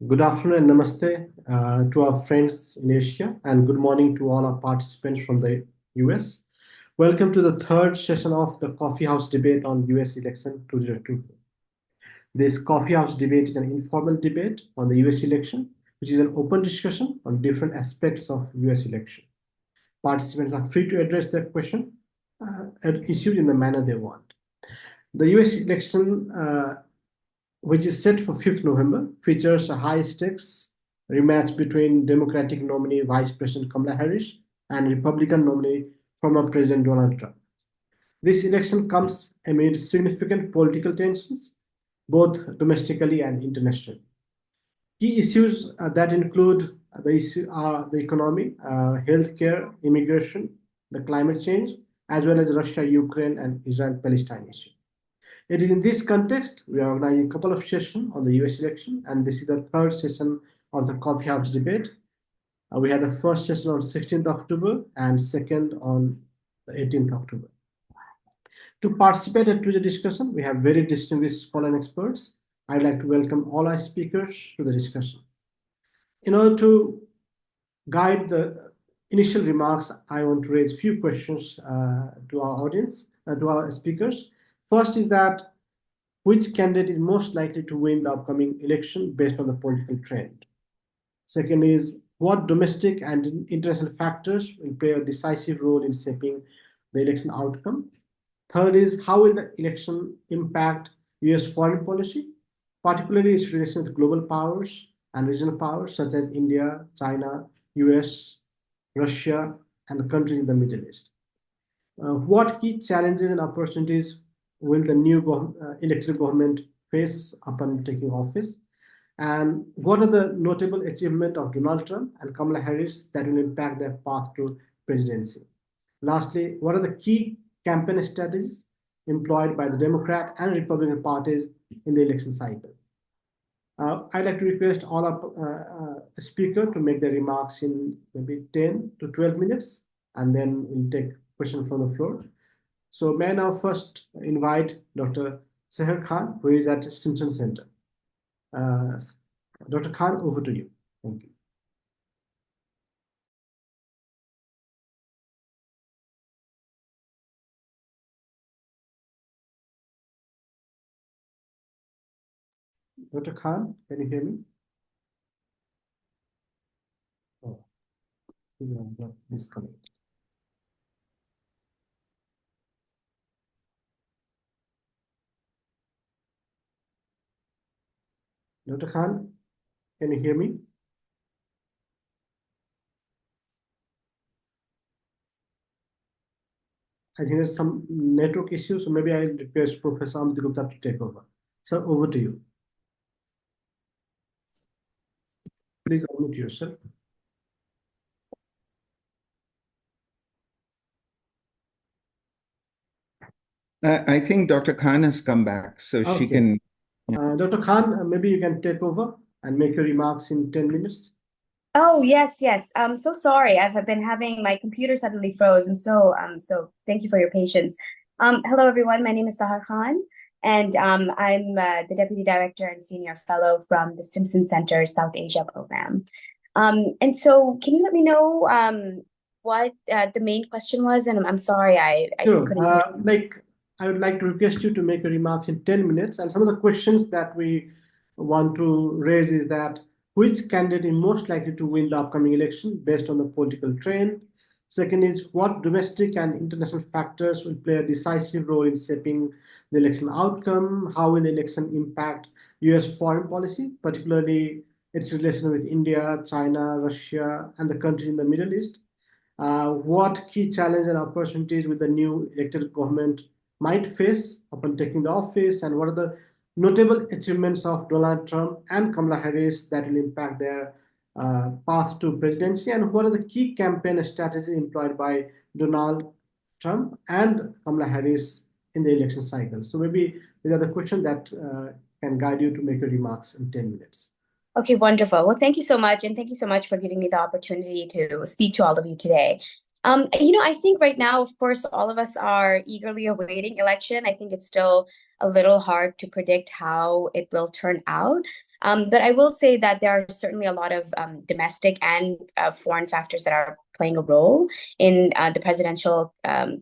Good afternoon and namaste to our friends in Asia, and good morning to all our participants from the US. Welcome to the third session of the Coffee House debate on US election 2024. This Coffee House debate is an informal debate on the US election, which is an open discussion on different aspects of US election. Participants are free to address their question and issued in the manner they want. The US election which is set for 5th November, features a high-stakes rematch between Democratic nominee Vice President Kamala Harris and Republican nominee former President Donald Trump. This election comes amid significant political tensions, both domestically and internationally. Key issues that include the economy, healthcare, immigration, the climate change, as well as Russia, Ukraine, and Israel-Palestine issue. It is in this context we are organizing a couple of sessions on the US election, and this is the third session of the Coffee House debate. We had the first session on 16th October and second on the 18th October. To participate in the discussion, we have very distinguished scholars and experts. I'd like to welcome all our speakers to the discussion. In order to guide the initial remarks, I want to raise a few questions to our audience, to our speakers. First is that which candidate is most likely to win the upcoming election based on the political trend? Second is what domestic and international factors will play a decisive role in shaping the election outcome? Third is how will the election impact US foreign policy, particularly its relation with global powers and regional powers such as India, China, US, Russia, and the countries in the Middle East? What key challenges and opportunities will the new elected government face upon taking office? And what are the notable achievements of Donald Trump and Kamala Harris that will impact their path to presidency? Lastly, what are the key campaign strategies employed by the Democrat and Republican parties in the election cycle? I'd like to request all our speakers to make their remarks in maybe 10 to 12 minutes, and then we'll take questions from the floor. So may I now first invite Dr. Sahar Khan, who is at Stimson Center. Dr. Khan, over to you. Thank you. Dr. Khan, can you hear me? Oh, disconnect. Dr. Khan, can you hear me? I think there's some network issues, so maybe I request Professor Amit Gupta to take over. So over to you. Please unmute yourself. I think Dr. Khan has come back, so she can. Dr. Khan, maybe you can take over and make your remarks in 10 minutes. Oh, yes, yes. I'm so sorry. I've been having my computer suddenly froze, and so thank you for your patience. Hello everyone. My name is Sahar Khan, and I'm the Deputy Director and Senior Fellow from the Stimson Center South Asia program. And so can you let me know what the main question was? And I'm sorry, I Sure. couldn't hear. I would like to request you to make your remarks in 10 minutes. And some of the questions that we want to raise is that which candidate is most likely to win the upcoming election based on the political trend? Second is what domestic and international factors will play a decisive role in shaping the election outcome? How will the election impact US foreign policy, particularly its relation with India, China, Russia, and the countries in the Middle East? What key challenges and opportunities will the new elected government might face upon taking the office, and what are the notable achievements of Donald Trump and Kamala Harris that will impact their path to presidency, and what are the key campaign strategies employed by Donald Trump and Kamala Harris in the election cycle? So maybe these are the questions that can guide you to make your remarks in 10 minutes. Okay, wonderful. Well, thank you so much. And thank you so much for giving me the opportunity to speak to all of you today. I think right now, of course, all of us are eagerly awaiting election. I think it's still a little hard to predict how it will turn out. But I will say that there are certainly a lot of domestic and foreign factors that are playing a role in the presidential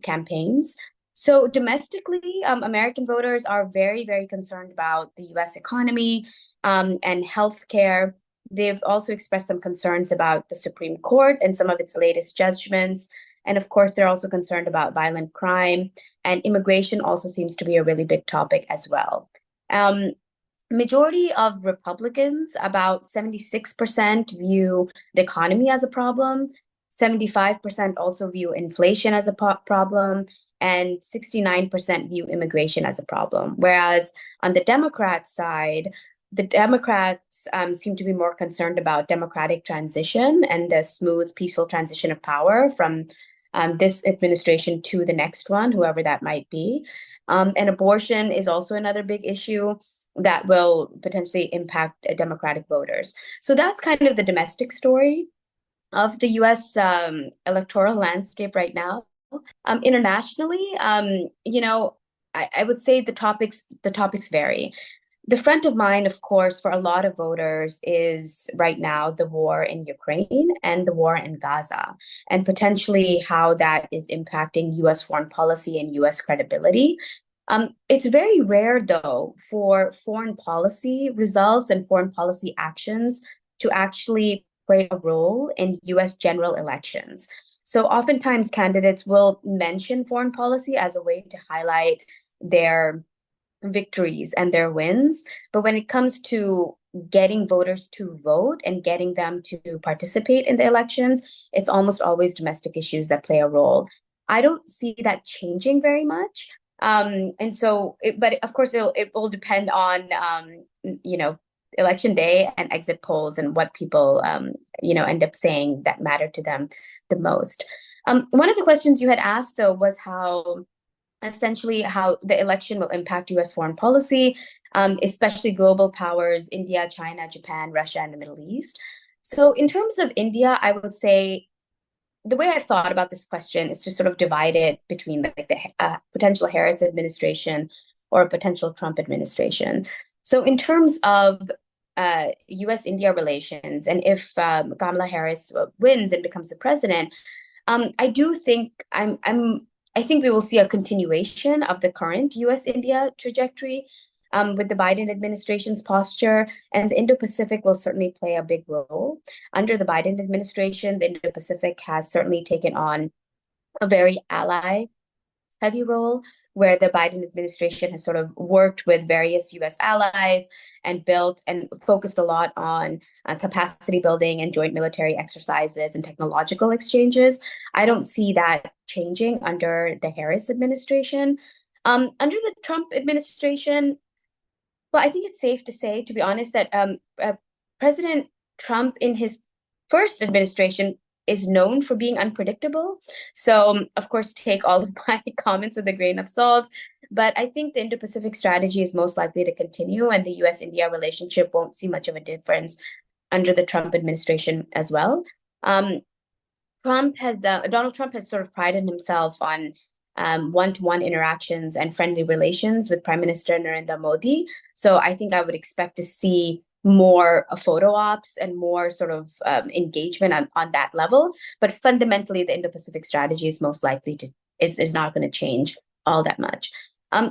campaigns. So domestically, American voters are very, very concerned about the US economy and healthcare. They've also expressed some concerns about the Supreme Court and some of its latest judgments. And of course, they're also concerned about violent crime, and immigration also seems to be a really big topic as well. Majority of Republicans, about 76% view the economy as a problem. 75% also view inflation as a problem, and 69% view immigration as a problem. Whereas on the Democrat side, the Democrats seem to be more concerned about democratic transition and the smooth, peaceful transition of power from this administration to the next one, whoever that might be. And abortion is also another big issue that will potentially impact Democratic voters. So that's kind of the domestic story of the US electoral landscape right now. Internationally, I would say the topics vary. The front of mind, of course, for a lot of voters is right now the war in Ukraine and the war in Gaza, and potentially how that is impacting US foreign policy and US credibility. It's very rare, though, for foreign policy results and foreign policy actions to actually play a role in US general elections. So oftentimes candidates will mention foreign policy as a way to highlight their victories and their wins. But when it comes to getting voters to vote and getting them to participate in the elections, it's almost always domestic issues that play a role. I don't see that changing very much. But of course, it will depend on, election day and exit polls and what people, end up saying that matter to them the most. One of the questions you had asked, though, was essentially how the election will impact US foreign policy, especially global powers, India, China, Japan, Russia, and the Middle East. So in terms of India, I would say the way I've thought about this question is to sort of divide it between the potential Harris administration or a potential Trump administration. So in terms of US-India relations, and if Kamala Harris wins and becomes the president, I do think I think we will see a continuation of the current US-India trajectory with the Biden administration's posture, and the Indo-Pacific will certainly play a big role. Under the Biden administration, the Indo-Pacific has certainly taken on a very ally-heavy role, where the Biden administration has sort of worked with various US allies and built and focused a lot on capacity building and joint military exercises and technological exchanges. I don't see that changing under the Harris administration. Under the Trump administration, well, I think it's safe to say, to be honest, that President Trump in his first administration is known for being unpredictable. So, of course, take all of my comments with a grain of salt. But I think the Indo-Pacific strategy is most likely to continue, and the US-India relationship won't see much of a difference under the Trump administration as well. Donald Trump has sort of prided himself on one-to-one interactions and friendly relations with Prime Minister Narendra Modi. So I think I would expect to see more photo ops and more sort of engagement on that level. But fundamentally, the Indo-Pacific strategy is most likely is not going to change all that much.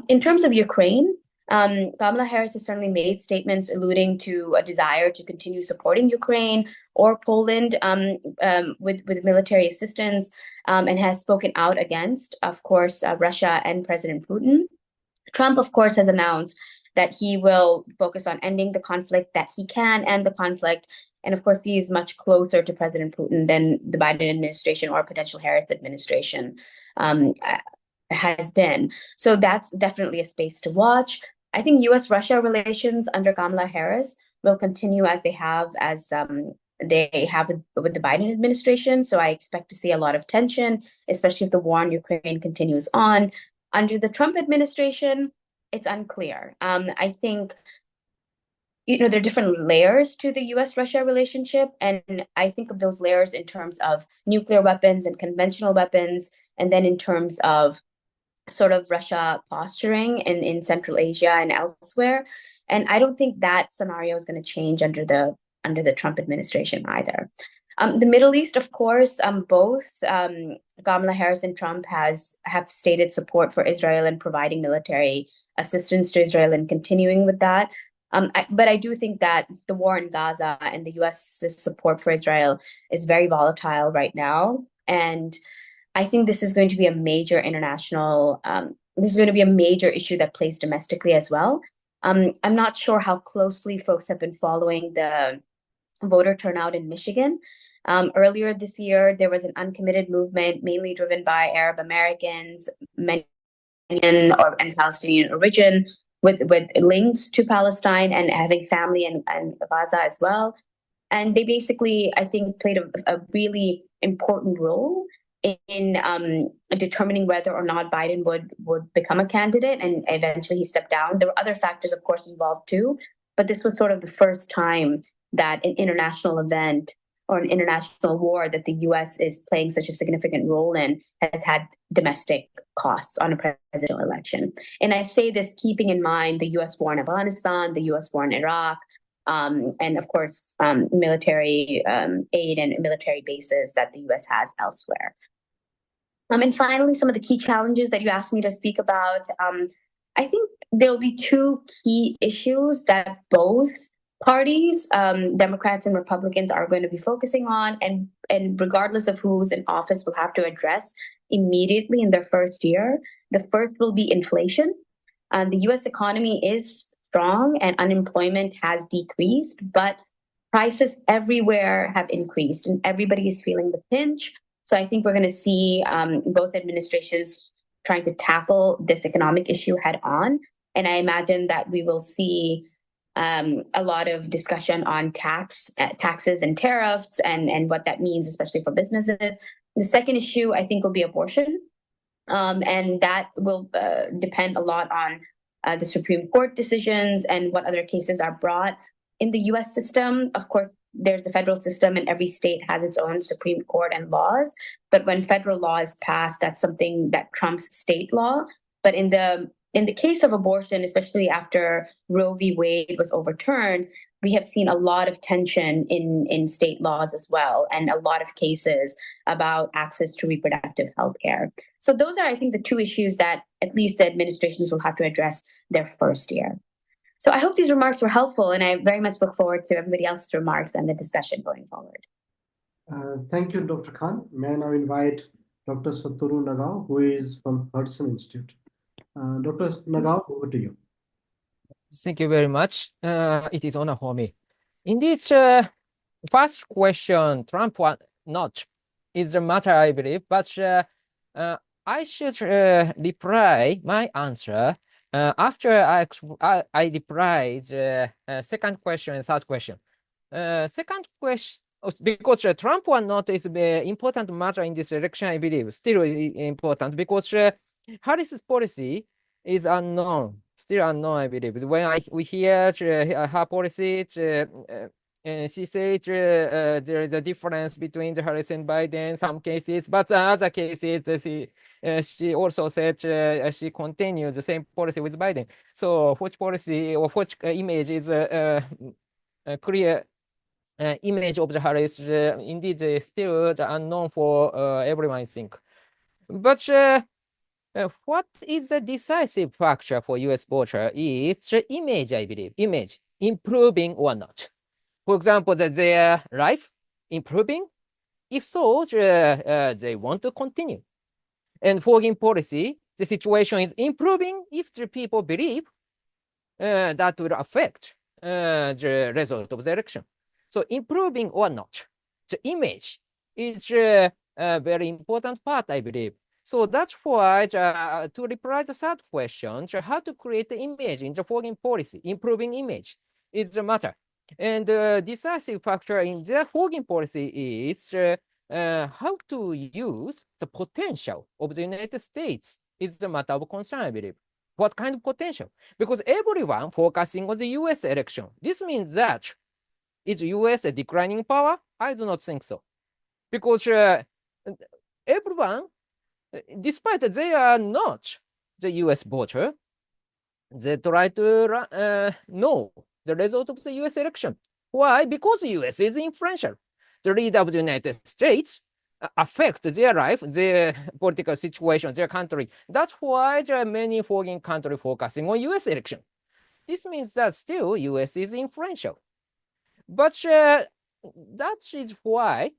In terms of Ukraine, Kamala Harris has certainly made statements alluding to a desire to continue supporting Ukraine or Poland with military assistance, and has spoken out against, of course, Russia and President Putin. Trump, of course, has announced that he will focus on ending the conflict, that he can end the conflict. And of course, he is much closer to President Putin than the Biden administration or potential Harris administration has been. So that's definitely a space to watch. I think US-Russia relations under Kamala Harris will continue as they have with the Biden administration. So I expect to see a lot of tension, especially if the war in Ukraine continues on. Under the Trump administration, it's unclear. I think, there are different layers to the US-Russia relationship, and I think of those layers in terms of nuclear weapons and conventional weapons, and then in terms of sort of Russia posturing in Central Asia and elsewhere. And I don't think that scenario is going to change under the Trump administration either. The Middle East, of course, both Kamala Harris and Trump have stated support for Israel and providing military assistance to Israel and continuing with that. But I do think that the war in Gaza and the U.S.'s support for Israel is very volatile right now. And I think this is going to be a major this is going to be a major issue that plays domestically as well. I'm not sure how closely folks have been following the voter turnout in Michigan. Earlier this year, there was an uncommitted movement, mainly driven by Arab Americans, many and Palestinian origin, with links to Palestine and having family in Gaza as well. And they basically, I think, played a really important role in determining whether or not Biden would become a candidate, and eventually he stepped down. There were other factors, of course, involved too, but this was sort of the first time that an international event or an international war that the U.S. is playing such a significant role in has had domestic costs on a presidential election. And I say this keeping in mind the U.S. war in Afghanistan, the U.S. war in Iraq, and of course, military aid and military bases that the U.S. has elsewhere. And finally, some of the key challenges that you asked me to speak about. I think there'll be two key issues that both parties, Democrats and Republicans, are going to be focusing on, and regardless of who's in office, will have to address immediately in their first year. The first will be inflation. The U.S. economy is strong and unemployment has decreased, but prices everywhere have increased and everybody is feeling the pinch. So I think we're going to see both administrations trying to tackle this economic issue head on. And I imagine that we will see a lot of discussion on taxes and tariffs and what that means, especially for businesses. The second issue, I think, will be abortion. And that will depend a lot on the Supreme Court decisions and what other cases are brought. In the U.S. system, of course, there's the federal system and every state has its own Supreme Court and laws. But when federal law is passed, that's something that trumps state law. But in the case of abortion, especially after Roe v. Wade was overturned, we have seen a lot of tension in state laws as well, and a lot of cases about access to reproductive health care. So those are, I think, the two issues that at least the administrations will have to address their first year. So I hope these remarks were helpful, and I very much look forward to everybody else's remarks and the discussion going forward. Thank you, Dr. Khan. May I now invite Dr. Satoru Nagao, who is from Hudson Institute. Dr. Nagao, over to you. Thank you very much. It is honor for me. In this first question, Trump or not is the matter, I believe, but I should reply my answer after I reply the second question and third question. Second question, because Trump or not is the important matter in this election, I believe, still important because Harris's policy is unknown, still unknown, I believe. When we hear her policy, she says there is a difference between the Harris and Biden in some cases, but in other cases, she also said she continues the same policy with Biden. So which policy or which image is a clear image of the Harris indeed still unknown for everyone, I think. But what is the decisive factor for U.S. voter is the image, I believe, image improving or not. For example, that their life improving. If so, they want to continue. And foreign policy, the situation is improving if the people believe that will affect the result of the election. So improving or not, the image is a very important part, I believe. So that's why to reply the third question, how to create the image in the foreign policy, improving image is the matter. And the decisive factor in the foreign policy is how to use the potential of the United States is the matter of concern, I believe. What kind of potential? Because everyone focusing on the US election. This means that is US a declining power? I do not think so. Because everyone, despite they are not the US voter, they try to know the result of the US election. Why? Because the US is influential. The leader of the United States affect their life, their political situation, their country. That's why there are many foreign countries focusing on US election. This means that still US is influential. But that is why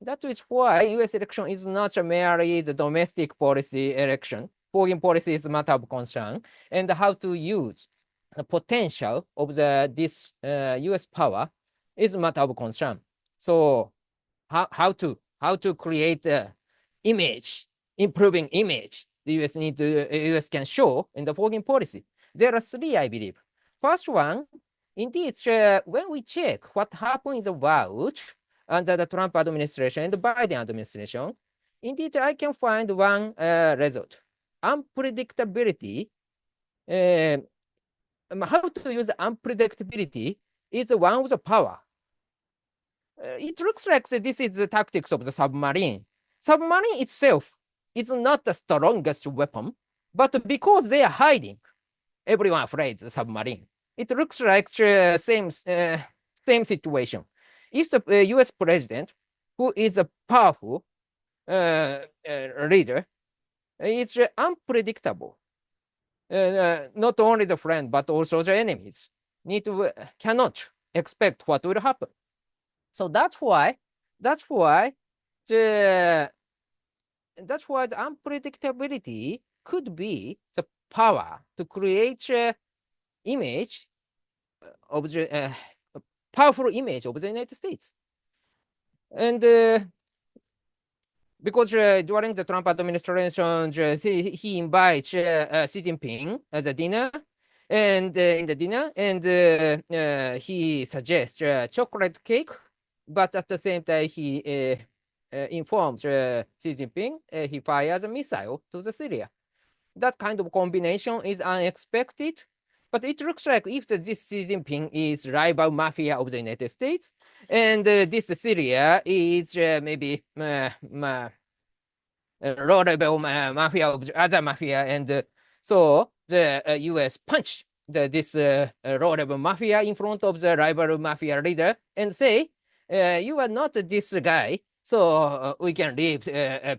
US election is not merely the domestic policy election. Foreign policy is a matter of concern, and how to use the potential of this US power is a matter of concern. So how to create image, improving image the US can show in the foreign policy. There are three, I believe. First one, indeed, when we check what happened in the world under the Trump administration and the Biden administration, indeed, I can find one result. Unpredictability. How to use unpredictability is one of the power. It looks like this is the tactics of the submarine. Submarine itself is not the strongest weapon, but because they are hiding, everyone afraid the submarine. It looks like same situation. If the US president, who is a powerful leader, is unpredictable. Not only the friend, but also the enemies cannot expect what will happen. So that's why the unpredictability could be the power to create image of the powerful image of the United States. And because during the Trump administration, he invites Xi Jinping as a dinner, and in the dinner, and he suggests chocolate cake, but at the same time he informs Xi Jinping he fires a missile to the Syria. That kind of combination is unexpected, but it looks like if this Xi Jinping is rival mafia of the United States, and this Syria is maybe low-level mafia of the other mafia, and so the U.S. punch this low-level mafia in front of the rival mafia leader and say, you are not this guy, so we can live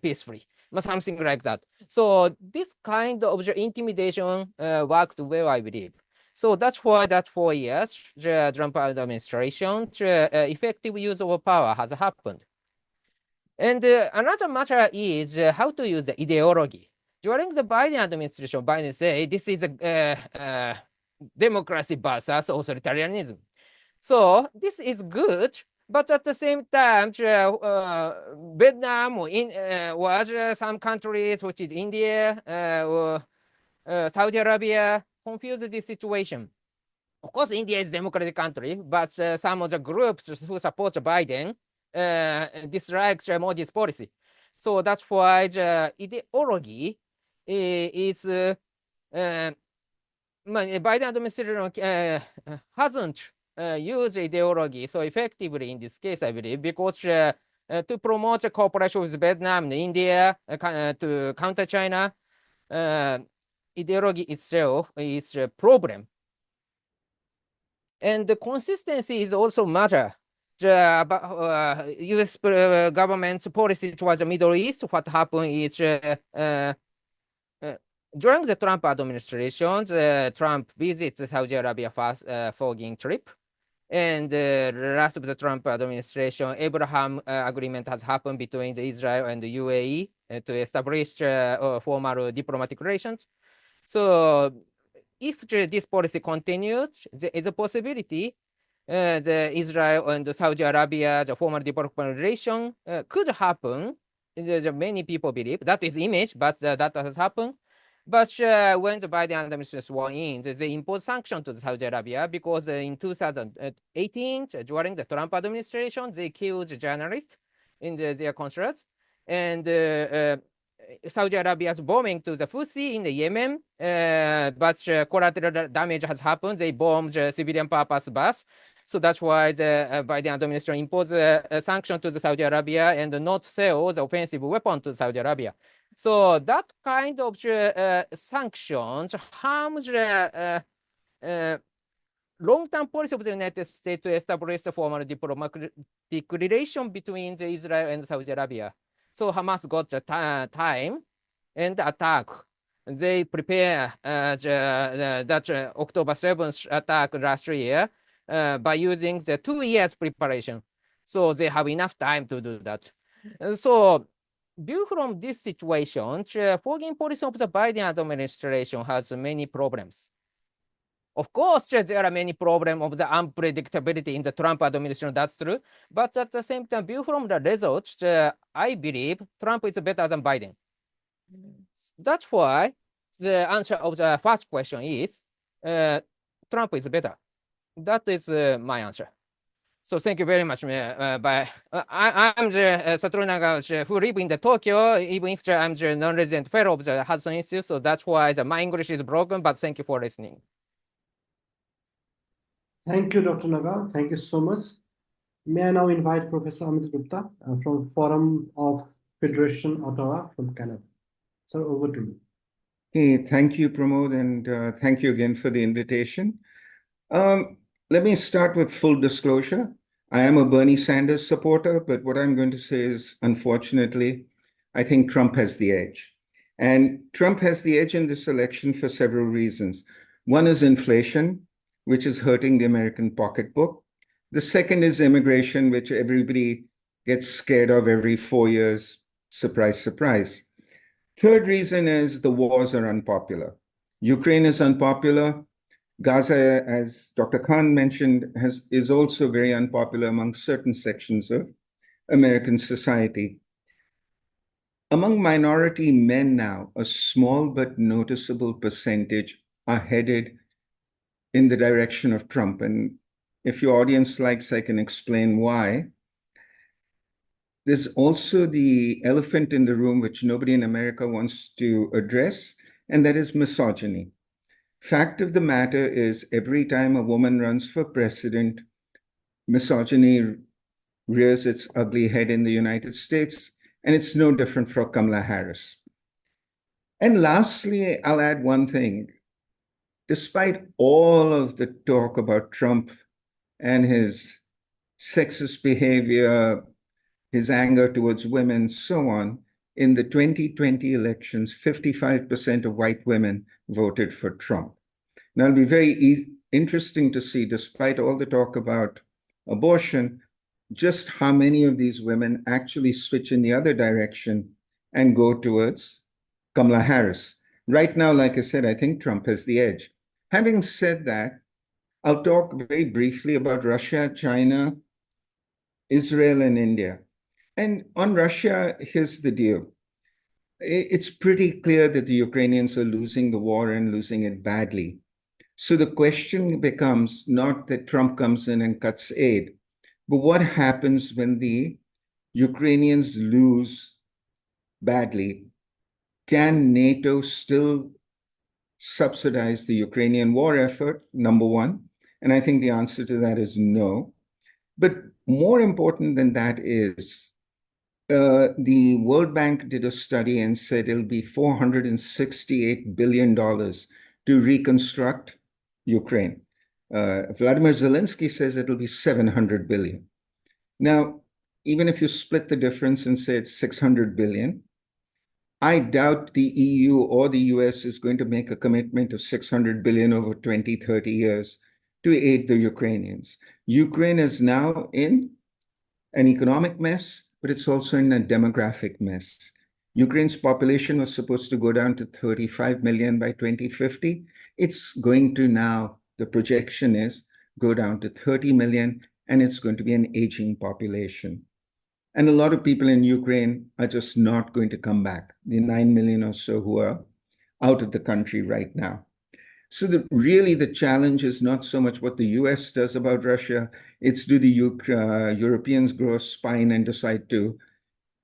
peacefully. Something like that. So this kind of the intimidation worked well, I believe. So that's why that 4 years, the Trump administration, effective use of power has happened. And another matter is how to use the ideology. During the Biden administration, Biden said this is a democracy versus authoritarianism. So this is good, but at the same time, Vietnam was some countries, which is India or Saudi Arabia, confuse this situation. Of course, India is a democratic country, but some of the groups who support Biden dislikes Modi's policy. So that's why the ideology is Biden administration hasn't used ideology so effectively in this case, I believe, because to promote the cooperation with Vietnam and India to counter China, ideology itself is a problem. And the consistency is also matter. The U.S. government's policy towards the Middle East, what happened is during the Trump administration, Trump visits Saudi Arabia first foreign trip. And the last of the Trump administration, Abraham agreement has happened between Israel and the UAE to establish formal diplomatic relations. So if this policy continues, there is a possibility the Israel and Saudi Arabia, the formal diplomatic relation could happen. Many people believe that is image, but that has happened. But when the Biden administration sworn in, they imposed sanctions to Saudi Arabia because in 2018, during the Trump administration, they killed journalists in their consulates. And Saudi Arabia's bombing to the Houthi in the Yemen, but collateral damage has happened. They bombed civilian purpose bus. So that's why the Biden administration imposed a sanction to the Saudi Arabia and not sell the offensive weapon to Saudi Arabia. So that kind of sanctions harms the long-term policy of the United States to establish a formal diplomatic relation between Israel and Saudi Arabia. So Hamas got the time and attack. They prepare that October 7th attack last year by using the 2 years preparation. So they have enough time to do that. So view from this situation, foreign policy of the Biden administration has many problems. Of course, there are many problems of the unpredictability in the Trump administration, that's true. But at the same time, view from the results, I believe Trump is better than Biden. That's why the answer of the first question is Trump is better. That is my answer. So thank you very much. I'm the Satoru Nagao, who live in the Tokyo, even if I'm the non-resident fellow of the Hudson Institute. So that's why my English is broken, but thank you for listening. Thank you, Dr. Nagao. Thank you so much. May I now invite Professor Amit Gupta from Forum of Federation, Ottawa, from Canada. So over to you. Hey, thank you, Pramod, and thank you again for the invitation. Let me start with full disclosure. I am a Bernie Sanders supporter, but what I'm going to say is, unfortunately, I think Trump has the edge. And Trump has the edge in this election for several reasons. One is inflation, which is hurting the American pocketbook. The second is immigration, which everybody gets scared of every 4 years. Surprise, surprise. Third reason is the wars are unpopular. Ukraine is unpopular. Gaza, as Dr. Khan mentioned, is also very unpopular among certain sections of American society. Among minority men now, a small but noticeable percentage are headed in the direction of Trump. And if your audience likes, I can explain why. There's also the elephant in the room, which nobody in America wants to address, and that is misogyny. Fact of the matter is, every time a woman runs for president, misogyny rears its ugly head in the United States, and it's no different for Kamala Harris. And lastly, I'll add one thing. Despite all of the talk about Trump and his sexist behavior, his anger towards women, so on, in the 2020 elections, 55% of white women voted for Trump. Now, it'll be very interesting to see, despite all the talk about abortion, just how many of these women actually switch in the other direction and go towards Kamala Harris. Right now, like I said, I think Trump has the edge. Having said that, I'll talk very briefly about Russia, China, Israel, and India. And on Russia, here's the deal. It's pretty clear that the Ukrainians are losing the war and losing it badly. So the question becomes not that Trump comes in and cuts aid, but what happens when the Ukrainians lose badly? Can NATO still subsidize the Ukrainian war effort? Number one. And I think the answer to that is no. But more important than that is the World Bank did a study and said it'll be $468 billion to reconstruct Ukraine. Vladimir Zelensky says it'll be 700 billion. Now, even if you split the difference and say it's 600 billion, I doubt the EU or the US is going to make a commitment of 600 billion over 20, 30 years to aid the Ukrainians. Ukraine is now in an economic mess, but it's also in a demographic mess. Ukraine's population was supposed to go down to 35 million by 2050. It's going to now, the projection is, go down to 30 million, and it's going to be an aging population. And a lot of people in Ukraine are just not going to come back, the 9 million or so who are out of the country right now. So really the challenge is not so much what the US does about Russia, it's do the Europeans grow a spine and decide to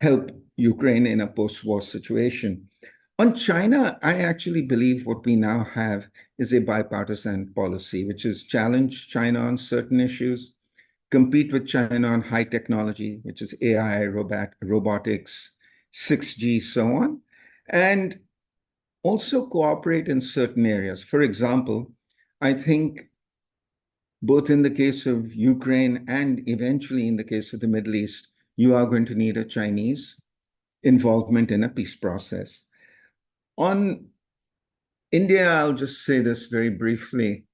help Ukraine in a post-war situation. On China, I actually believe what we now have is a bipartisan policy, which is challenge China on certain issues, compete with China on high technology, which is AI, robotics, 6G, so on, and also cooperate in certain areas. For example, I think both in the case of Ukraine and eventually in the case of the Middle East, you are going to need a Chinese involvement in a peace process. On India, I'll just say this very briefly.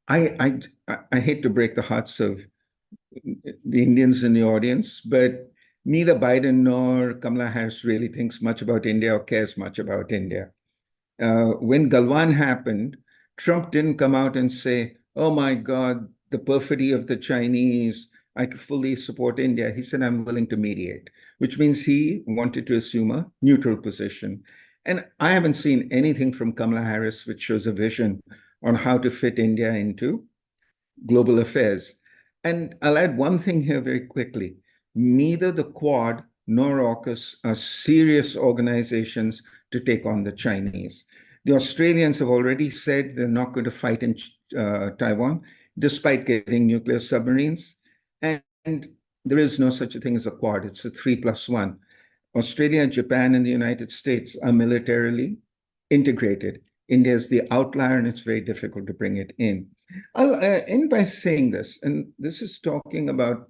I hate to break the hearts of the Indians in the audience, but neither Biden nor Kamala Harris really thinks much about India or cares much about India. When Galwan happened, Trump didn't come out and say, oh my God, the perfidy of the Chinese, I fully support India. He said, I'm willing to mediate, which means he wanted to assume a neutral position. And I haven't seen anything from Kamala Harris which shows a vision on how to fit India into global affairs. And I'll add one thing here very quickly. Neither the Quad nor AUKUS are serious organizations to take on the Chinese. The Australians have already said they're not going to fight in Taiwan, despite getting nuclear submarines. And there is no such a thing as a Quad. It's a 3+1. Australia, Japan, and the United States are militarily integrated. India is the outlier, and it's very difficult to bring it in. I'll end by saying this, and this is talking about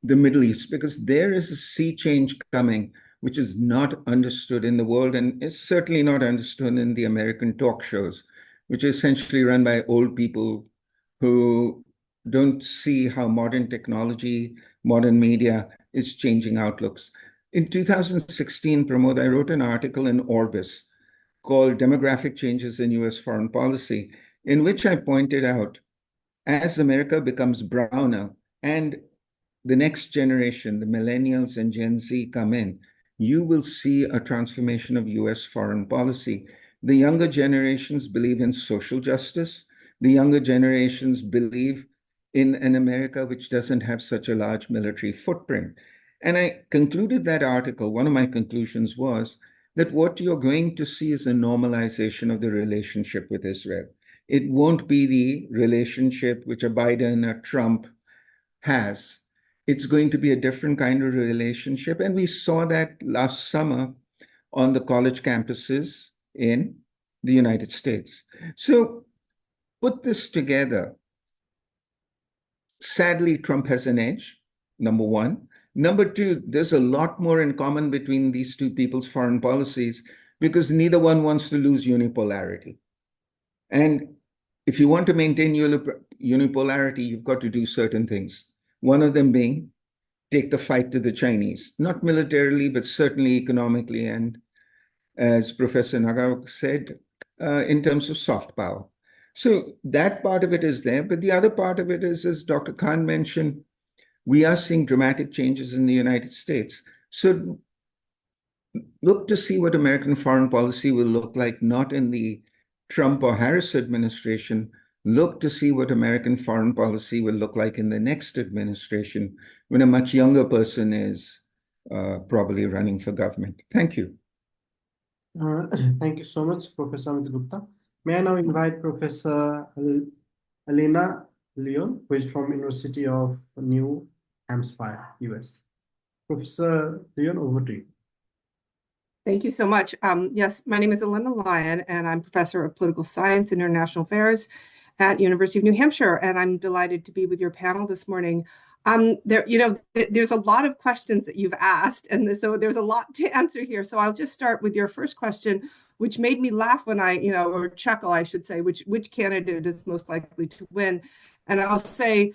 the Middle East, because there is a sea change coming, which is not understood in the world, and is certainly not understood in the American talk shows, which are essentially run by old people who don't see how modern technology, modern media is changing outlooks. In 2016, Pramod, I wrote an article in Orbis called Demographic Changes in US Foreign Policy, in which I pointed out, as America becomes browner and the next generation, the millennials and Gen Z come in, you will see a transformation of US foreign policy. The younger generations believe in social justice. The younger generations believe in an America which doesn't have such a large military footprint. And I concluded that article, one of my conclusions was that what you're going to see is a normalization of the relationship with Israel. It won't be the relationship which a Biden or Trump has. It's going to be a different kind of relationship. And we saw that last summer on the college campuses in the United States. So put this together. Sadly, Trump has an edge, number one. Number two, there's a lot more in common between these two people's foreign policies because neither one wants to lose unipolarity. And if you want to maintain unipolarity, you've got to do certain things. One of them being take the fight to the Chinese, not militarily, but certainly economically. And as Professor Nagao said, in terms of soft power. So that part of it is there. But the other part of it is, as Dr. Khan mentioned, we are seeing dramatic changes in the United States. So look to see what American foreign policy will look like, not in the Trump or Harris administration. Look to see what American foreign policy will look like in the next administration when a much younger person is probably running for government. Thank you. Thank you so much, Professor Amit Gupta. May I now invite Professor Alynna Lyon, who is from University of New Hampshire, US. Professor Lyon, over to you. Thank you so much. Yes, my name is Alynna Lyon, and I'm Professor of Political Science and International Affairs at University of New Hampshire, and I'm delighted to be with your panel this morning. There's a lot of questions that you've asked, and so there's a lot to answer here. So I'll just start with your first question, which made me laugh when or chuckle, I should say, which candidate is most likely to win. And I'll say,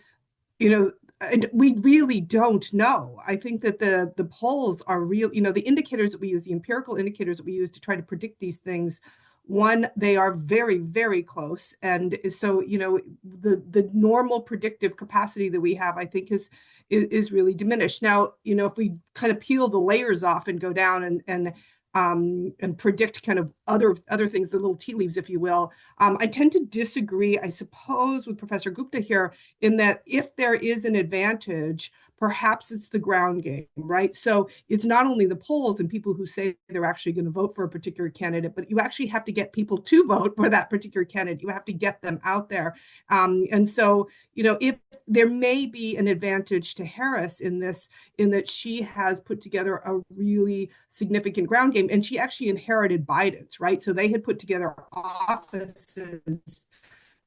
we really don't know. I think that the polls are real, the indicators that we use, the empirical indicators that we use to try to predict these things, one, they are very, very close. And so, the normal predictive capacity that we have, I think, is really diminished. Now, if we kind of peel the layers off and go down and predict kind of other things, the little tea leaves, if you will. I tend to disagree, I suppose, with Professor Gupta here in that if there is an advantage, perhaps it's the ground game, right? So it's not only the polls and people who say they're actually going to vote for a particular candidate, but you actually have to get people to vote for that particular candidate. You have to get them out there. And so, if there may be an advantage to Harris in this, in that she has put together a really significant ground game, and she actually inherited Biden's, right? So they had put together offices.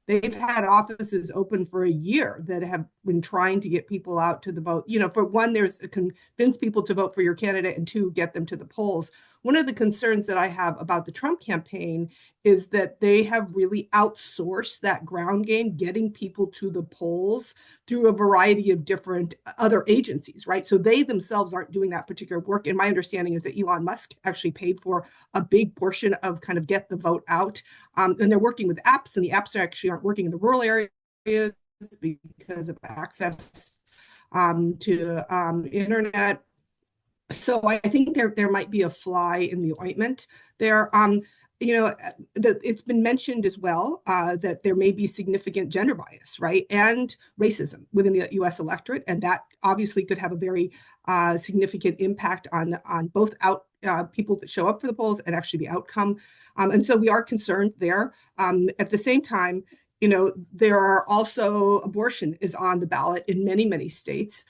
They've had offices open for a year that have been trying to get people out to the vote. For one, there's convince people to vote for your candidate, and two, get them to the polls. One of the concerns that I have about the Trump campaign is that they have really outsourced that ground game, getting people to the polls through a variety of different other agencies, right? So they themselves aren't doing that particular work. And my understanding is that Elon Musk actually paid for a big portion of kind of get the vote out. And they're working with apps, and the apps actually aren't working in the rural areas because of access to internet. So I think there might be a fly in the ointment there. It's been mentioned as well that there may be significant gender bias, right, and racism within the U.S. electorate, and that obviously could have a very significant impact on both people that show up for the polls and actually the outcome. And so we are concerned there. At the same time, there are also abortion is on the ballot in many, many states.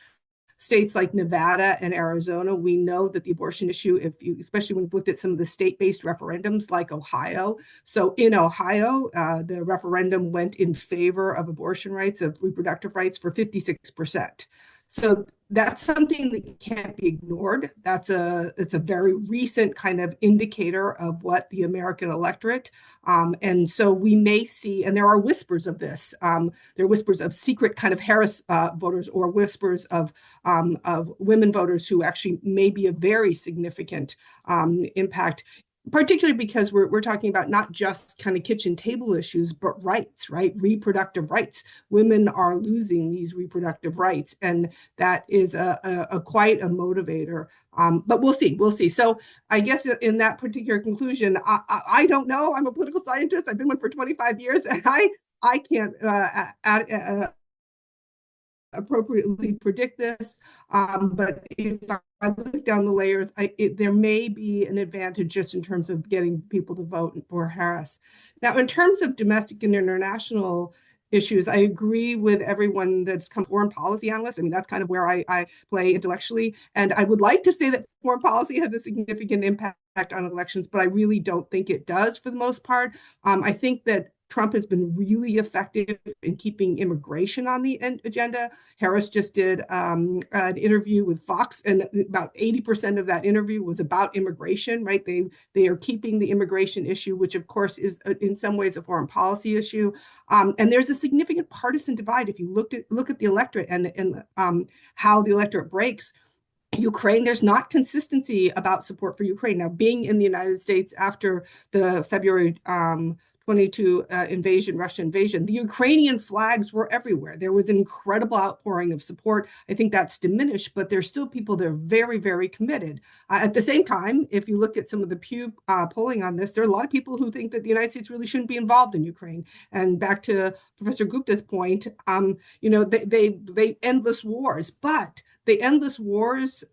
States like Nevada and Arizona, we know that the abortion issue, especially when we've looked at some of the state-based referendums like Ohio. So in Ohio, the referendum went in favor of abortion rights, of reproductive rights, for 56%. So that's something that can't be ignored. It's a very recent kind of indicator of what the American electorate. And so we may see, and there are whispers of this. There are whispers of secret kind of Harris voters, or whispers of women voters who actually may be a very significant impact, particularly because we're talking about not just kind of kitchen table issues, but rights, right? Reproductive rights. Women are losing these reproductive rights, and that is a quite a motivator. But we'll see. So I guess in that particular conclusion, I don't know. I'm a political scientist. I've been one for 25 years, and I can't appropriately predict this, but if I look down the layers, there may be an advantage just in terms of getting people to vote for Harris. Now, in terms of domestic and international issues, I agree with everyone that's come foreign policy analysts. I mean, that's kind of where I play intellectually, and I would like to say that foreign policy has a significant impact on elections, but I really don't think it does for the most part. I think that Trump has been really effective in keeping immigration on the agenda. Harris just did an interview with Fox, and about 80% of that interview was about immigration, right? They are keeping the immigration issue, which of course is in some ways a foreign policy issue. And there's a significant partisan divide. If you look at the electorate and how the electorate breaks, Ukraine, there's not consistency about support for Ukraine. Now, being in the United States after the February 22 Russian invasion, the Ukrainian flags were everywhere. There was an incredible outpouring of support. I think that's diminished, but there's still people that are very, very committed. At the same time, if you look at some of the Pew polling on this, there are a lot of people who think that the United States really shouldn't be involved in Ukraine. And back to Professor Gupta's point, they endless wars, but the endless wars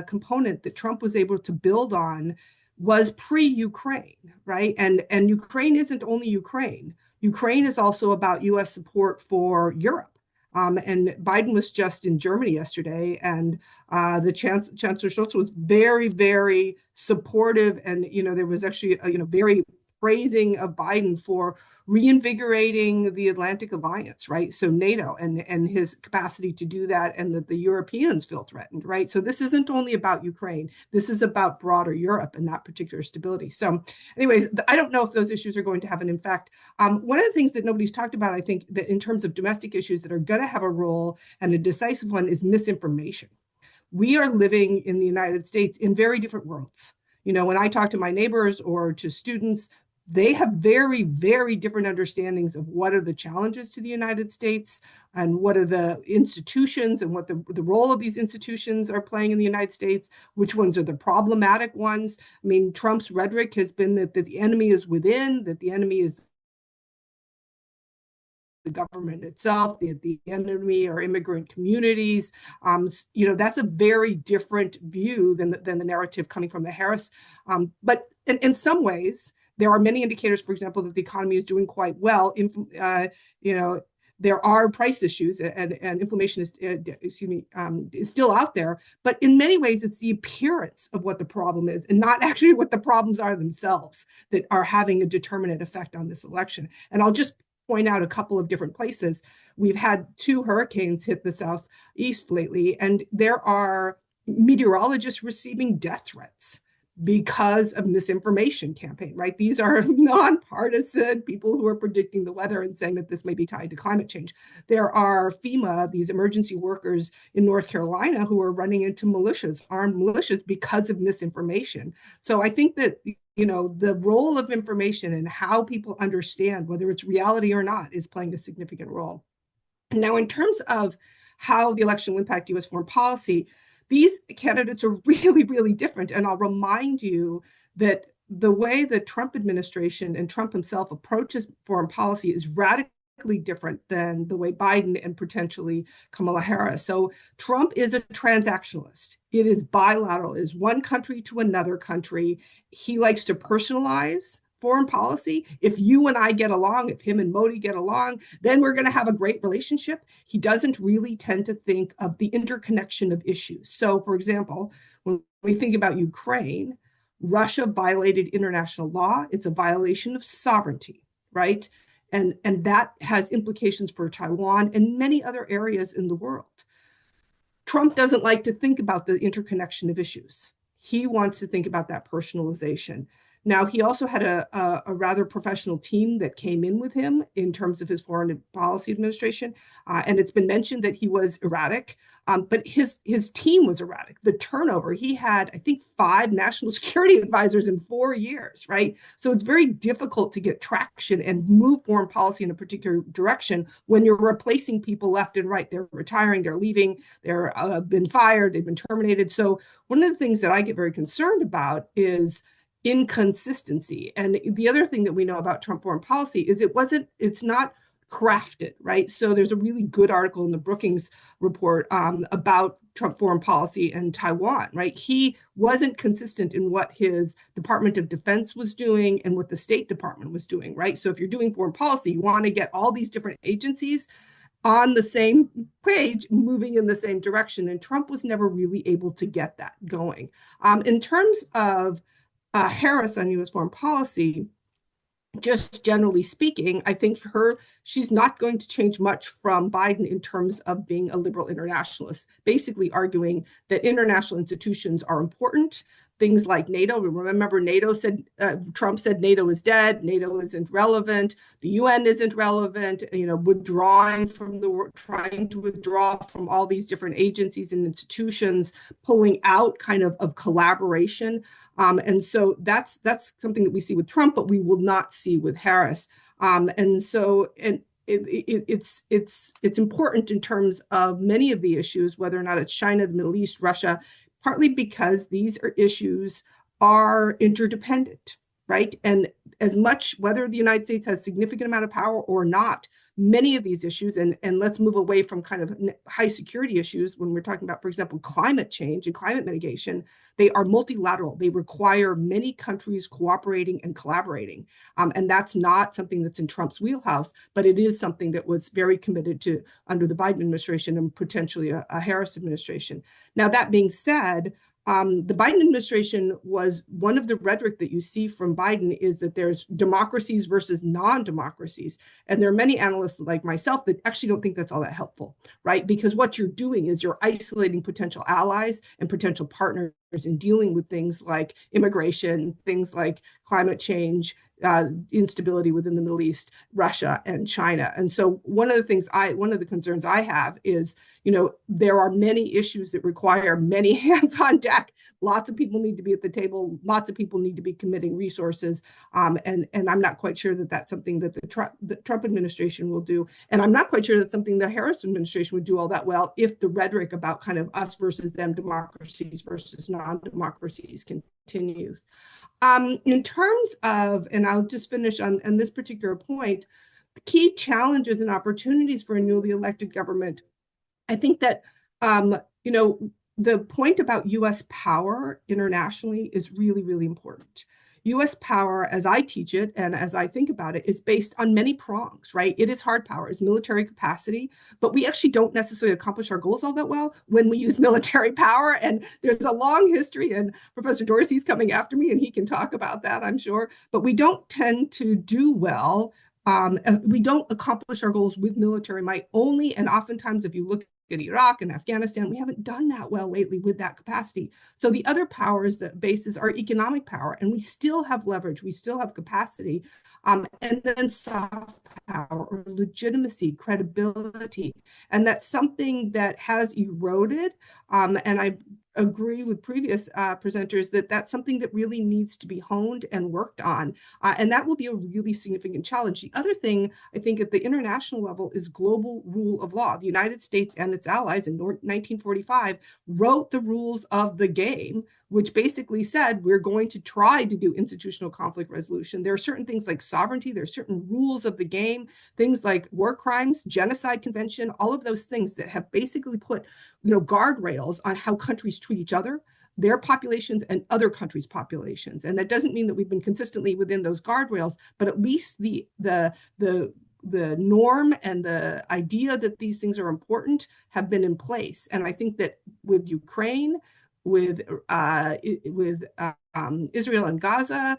component that Trump was able to build on was pre-Ukraine, right? And Ukraine isn't only Ukraine. Ukraine is also about U.S. support for Europe. And Biden was just in Germany yesterday, and the Chancellor Scholz was very, very supportive, and there was actually very praising of Biden for reinvigorating the Atlantic Alliance, right? So NATO and his capacity to do that, and that the Europeans feel threatened, right? So this isn't only about Ukraine. This is about broader Europe and that particular stability. So anyways, I don't know if those issues are going to have an impact. One of the things that nobody's talked about, I think, that in terms of domestic issues that are going to have a role, and a decisive one, is misinformation. We are living in the United States in very different worlds. When I talk to my neighbors or to students, they have very, very different understandings of what are the challenges to the United States, and what are the institutions, and what the role of these institutions are playing in the United States, which ones are the problematic ones. I mean, Trump's rhetoric has been that the enemy is within, that the enemy is government itself. The enemy are immigrant communities. That's a very different view than the narrative coming from the Harris. But in some ways, there are many indicators, for example, that the economy is doing quite well. There are price issues and inflation is still out there. But in many ways, it's the appearance of what the problem is and not actually what the problems are themselves that are having a determinate effect on this election. And I'll just point out a couple of different places. We've had 2 hurricanes hit the southeast lately, and there are meteorologists receiving death threats because of misinformation campaign, right? These are nonpartisan people who are predicting the weather and saying that this may be tied to climate change. There are FEMA, these emergency workers in North Carolina, who are running into militias, armed militias, because of misinformation. So I think that the role of information and how people understand whether it's reality or not is playing a significant role. Now, in terms of how the election will impact U.S. foreign policy, these candidates are really, really different. And I'll remind you that the way the Trump administration and Trump himself approaches foreign policy is radically different than the way Biden and potentially Kamala Harris. So Trump is a transactionalist. It is bilateral, it is one country to another country. He likes to personalize foreign policy. If you and I get along, if him and Modi get along, then we're going to have a great relationship. He doesn't really tend to think of the interconnection of issues. So, for example, when we think about Ukraine, Russia violated international law. It's a violation of sovereignty, right? And that has implications for Taiwan and many other areas in the world. Trump doesn't like to think about the interconnection of issues. He wants to think about that personalization. Now, he also had a rather professional team that came in with him in terms of his foreign policy administration. And it's been mentioned that he was erratic, but his team was erratic. The turnover, he had, I think, 5 national security advisors in 4 years, right? So it's very difficult to get traction and move foreign policy in a particular direction when you're replacing people left and right. They're retiring, they're leaving, they're been fired, they've been terminated. So one of the things that I get very concerned about is inconsistency. And the other thing that we know about Trump foreign policy is it's not crafted, right? So there's a really good article in the Brookings report about Trump foreign policy and Taiwan, right? He wasn't consistent in what his Department of Defense was doing and what the State Department was doing, right? So if you're doing foreign policy, you want to get all these different agencies on the same page, moving in the same direction. And Trump was never really able to get that going. In terms of Harris on U.S. foreign policy, just generally speaking, I think she's not going to change much from Biden in terms of being a liberal internationalist, basically arguing that international institutions are important. Things like NATO, remember NATO said, Trump said NATO is dead, NATO isn't relevant, the UN isn't relevant, trying to withdraw from all these different agencies and institutions, pulling out kind of collaboration. And so that's something that we see with Trump, but we will not see with Harris. It's important in terms of many of the issues, whether or not it's China, the Middle East, Russia, partly because these issues are interdependent, right? And as much, whether the United States has a significant amount of power or not, many of these issues, and let's move away from kind of high security issues when we're talking about, for example, climate change and climate mitigation, they are multilateral. They require many countries cooperating and collaborating. And that's not something that's in Trump's wheelhouse, but it is something that was very committed to under the Biden administration and potentially a Harris administration. Now, that being said, the Biden administration was one of the rhetoric that you see from Biden is that there's democracies versus non-democracies. And there are many analysts like myself that actually don't think that's all that helpful, right? Because what you're doing is you're isolating potential allies and potential partners in dealing with things like immigration, things like climate change, instability within the Middle East, Russia, and China. And so one of the concerns I have is, there are many issues that require many hands on deck. Lots of people need to be at the table. Lots of people need to be committing resources. And I'm not quite sure that that's something that the Trump administration will do. And I'm not quite sure that's something the Harris administration would do all that well if the rhetoric about kind of us versus them, democracies versus non-democracies continues. In terms of, and I'll just finish on this particular point, key challenges and opportunities for a newly elected government, I think that, you know, the point about U.S. power internationally is really, really important. U.S. power, as I teach it and as I think about it, is based on many prongs, right? It is hard power, it's military capacity, but we actually don't necessarily accomplish our goals all that well when we use military power. And there's a long history, and Professor Dorsey's coming after me, and he can talk about that, I'm sure. But we don't tend to do well. We don't accomplish our goals with military might only, and oftentimes if you look at Iraq and Afghanistan, we haven't done that well lately with that capacity. So the other powers that bases are economic power, and we still have leverage, we still have capacity, and then soft power or legitimacy, credibility, and that's something that has eroded. And I agree with previous presenters that that's something that really needs to be honed and worked on. And that will be a really significant challenge. The other thing, I think, at the international level is global rule of law. The United States and its allies in 1945 wrote the rules of the game, which basically said we're going to try to do institutional conflict resolution. There are certain things like sovereignty, there are certain rules of the game, things like war crimes, genocide convention, all of those things that have basically put, you know, guardrails on how countries treat each other, their populations, and other countries' populations. And that doesn't mean that we've been consistently within those guardrails, but at least the norm and the idea that these things are important have been in place. And I think that with Ukraine, with Israel and Gaza,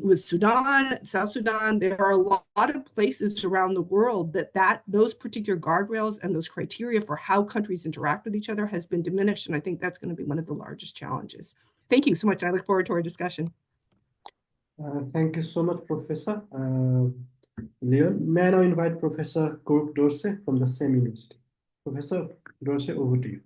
with Sudan, South Sudan, there are a lot of places around the world that those particular guardrails and those criteria for how countries interact with each other has been diminished. And I think that's going to be one of the largest challenges. Thank you so much. I look forward to our discussion. Thank you so much, Professor Lyon. May I now invite Professor Kurk Dorsey from the same university. Professor Dorsey, over to you.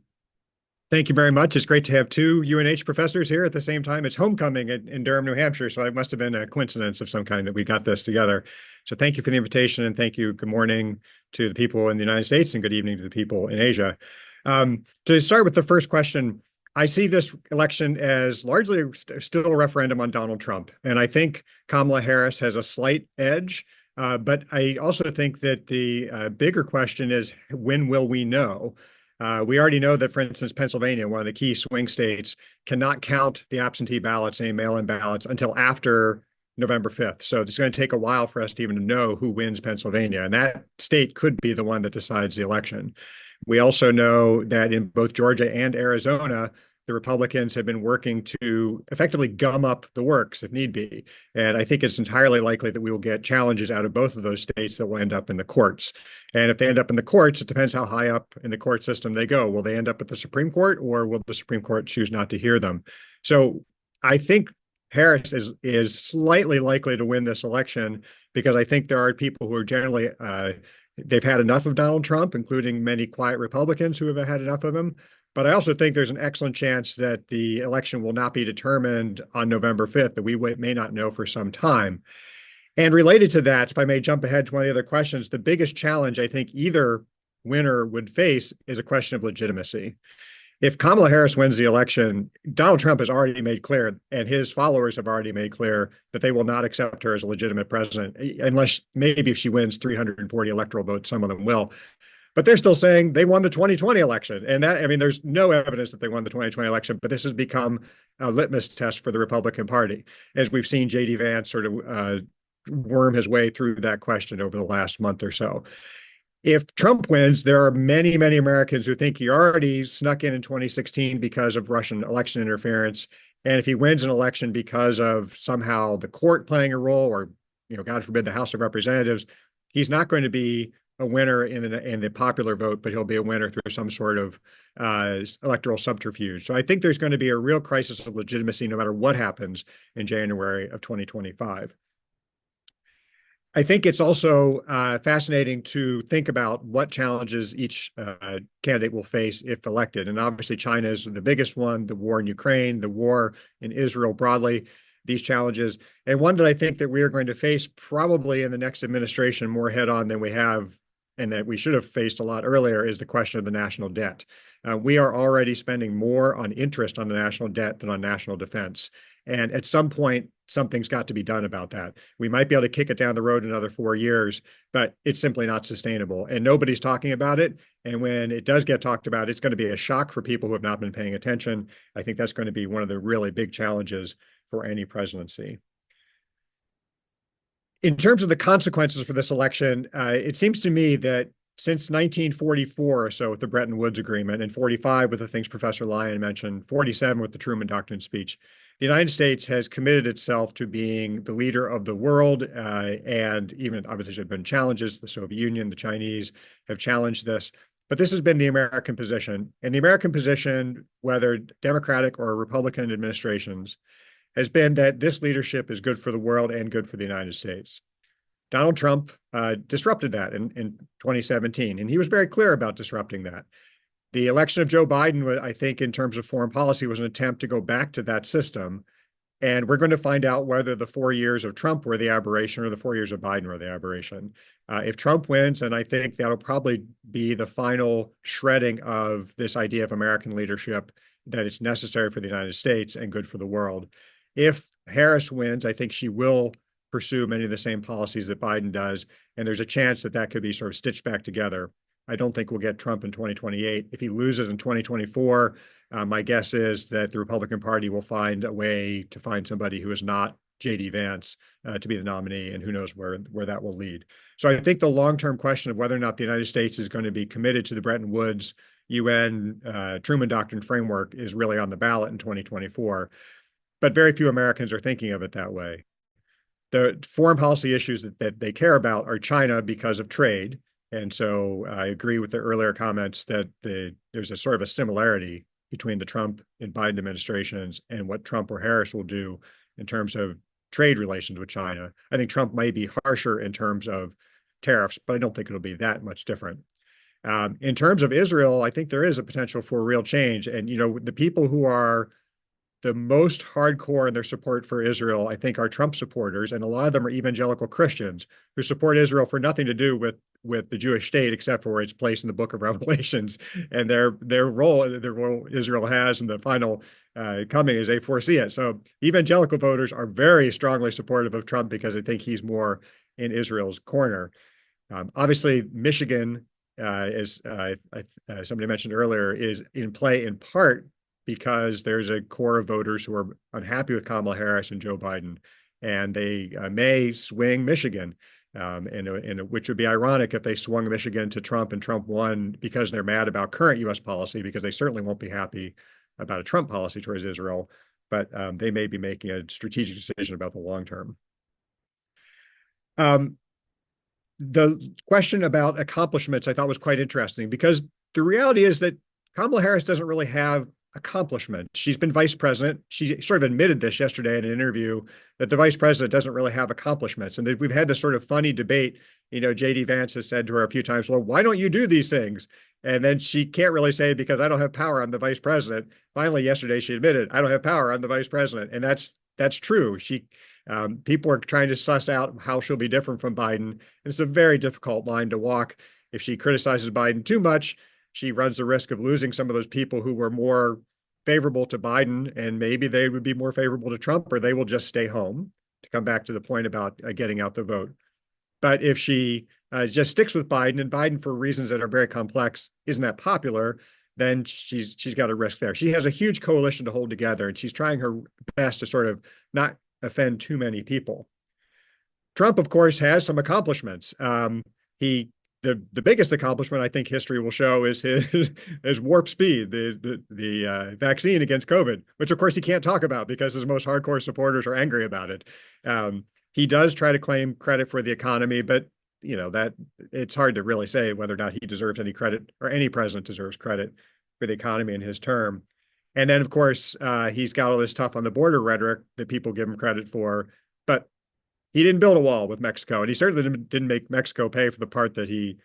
Thank you very much. It's great to have two UNH professors here at the same time. It's homecoming in Durham, New Hampshire, so it must have been a coincidence of some kind that we got this together. So thank you for the invitation, and thank you. Good morning to the people in the United States, and good evening to the people in Asia. To start with the first question, I see this election as largely still a referendum on Donald Trump, and I think Kamala Harris has a slight edge. But I also think that the bigger question is, when will we know? We already know that, for instance, Pennsylvania, one of the key swing states, cannot count the absentee ballots, any mail-in ballots, until after November 5th. So it's going to take a while for us to even know who wins Pennsylvania. And that state could be the one that decides the election. We also know that in both Georgia and Arizona, the Republicans have been working to effectively gum up the works if need be. And I think it's entirely likely that we will get challenges out of both of those states that will end up in the courts. And if they end up in the courts, it depends how high up in the court system they go. Will they end up at the Supreme Court, or will the Supreme Court choose not to hear them? So I think Harris is slightly likely to win this election, because I think there are people who are generally, they've had enough of Donald Trump, including many quiet Republicans who have had enough of him. But I also think there's an excellent chance that the election will not be determined on November 5th, that we may not know for some time. And related to that, if I may jump ahead to one of the other questions, the biggest challenge I think either winner would face is a question of legitimacy. If Kamala Harris wins the election, Donald Trump has already made clear, and his followers have already made clear, that they will not accept her as a legitimate president, unless maybe if she wins 340 electoral votes, some of them will. But they're still saying they won the 2020 election. And that, I mean, there's no evidence that they won the 2020 election, but this has become a litmus test for the Republican Party, as we've seen J.D. Vance sort of worm his way through that question over the last month or so. If Trump wins, there are many, many Americans who think he already snuck in 2016 because of Russian election interference. And if he wins an election because of somehow the court playing a role, or, you know, God forbid, the House of Representatives, he's not going to be a winner in the popular vote, but he'll be a winner through some sort of electoral subterfuge. So I think there's going to be a real crisis of legitimacy no matter what happens in January of 2025. I think it's also fascinating to think about what challenges each candidate will face if elected. And obviously, China is the biggest one, the war in Ukraine, the war in Israel broadly, these challenges. And one that I think that we are going to face probably in the next administration more head on than we have and that we should have faced a lot earlier is the question of the national debt. We are already spending more on interest on the national debt than on national defense. And at some point, something's got to be done about that. We might be able to kick it down the road another 4 years, but it's simply not sustainable. And nobody's talking about it. And when it does get talked about, it's going to be a shock for people who have not been paying attention. I think that's going to be one of the really big challenges for any presidency. In terms of the consequences for this election, it seems to me that since 1944 or so with the Bretton Woods Agreement, and 45 with the things Professor Lyon mentioned, 47 with the Truman Doctrine speech, the United States has committed itself to being the leader of the world, and even obviously there have been challenges. The Soviet Union, the Chinese have challenged this, but this has been the American position. And the American position, whether Democratic or Republican administrations, has been that this leadership is good for the world and good for the United States. Donald Trump disrupted that in 2017, and he was very clear about disrupting that. The election of Joe Biden, I think, in terms of foreign policy, was an attempt to go back to that system. And we're going to find out whether the 4 years of Trump were the aberration or the 4 years of Biden were the aberration. If Trump wins, and I think that'll probably be the final shredding of this idea of American leadership, that it's necessary for the United States and good for the world. If Harris wins, I think she will pursue many of the same policies that Biden does, and there's a chance that that could be sort of stitched back together. I don't think we'll get Trump in 2028. If he loses in 2024, my guess is that the Republican Party will find a way to find somebody who is not J.D. Vance to be the nominee, and who knows where that will lead. So I think the long-term question of whether or not the United States is going to be committed to the Bretton Woods UN Truman Doctrine framework is really on the ballot in 2024. But very few Americans are thinking of it that way. The foreign policy issues that they care about are China because of trade. And so I agree with the earlier comments that there's a sort of a similarity between the Trump and Biden administrations and what Trump or Harris will do in terms of trade relations with China. I think Trump might be harsher in terms of tariffs, but I don't think it'll be that much different. In terms of Israel, I think there is a potential for real change. And, the people who are the most hardcore in their support for Israel, I think, are Trump supporters, and a lot of them are evangelical Christians who support Israel for nothing to do with the Jewish state, except for its place in the Book of Revelations and their role Israel has in the final coming as they foresee it. So evangelical voters are very strongly supportive of Trump because they think he's more in Israel's corner. Obviously, Michigan, as somebody mentioned earlier, is in play in part because there's a core of voters who are unhappy with Kamala Harris and Joe Biden, and they may swing Michigan, which would be ironic if they swung Michigan to Trump and Trump won because they're mad about current U.S. policy, because they certainly won't be happy about a Trump policy towards Israel, but they may be making a strategic decision about the long term. The question about accomplishments I thought was quite interesting, because the reality is that Kamala Harris doesn't really have accomplishment. She's been vice president. She sort of admitted this yesterday in an interview, that the vice president doesn't really have accomplishments. And we've had this sort of funny debate. J.D. Vance has said to her a few times, well, why don't you do these things? And then she can't really say, because I don't have power, I'm the vice president. Finally, yesterday, she admitted, I don't have power, I'm the vice president. And that's true. People are trying to suss out how she'll be different from Biden. And it's a very difficult line to walk. If she criticizes Biden too much, she runs the risk of losing some of those people who were more favorable to Biden, and maybe they would be more favorable to Trump, or they will just stay home, to come back to the point about getting out the vote. But if she just sticks with Biden, and Biden, for reasons that are very complex, isn't that popular, then she's got a risk there. She has a huge coalition to hold together, and she's trying her best to sort of not offend too many people. Trump, of course, has some accomplishments. The biggest accomplishment I think history will show is his warp speed, the vaccine against COVID, which of course he can't talk about because his most hardcore supporters are angry about it. He does try to claim credit for the economy, but that it's hard to really say whether or not he deserves any credit, or any president deserves credit for the economy in his term. And then of course he's got all this stuff on the border rhetoric that people give him credit for, but he didn't build a wall with Mexico, and he certainly didn't make Mexico pay for the part that he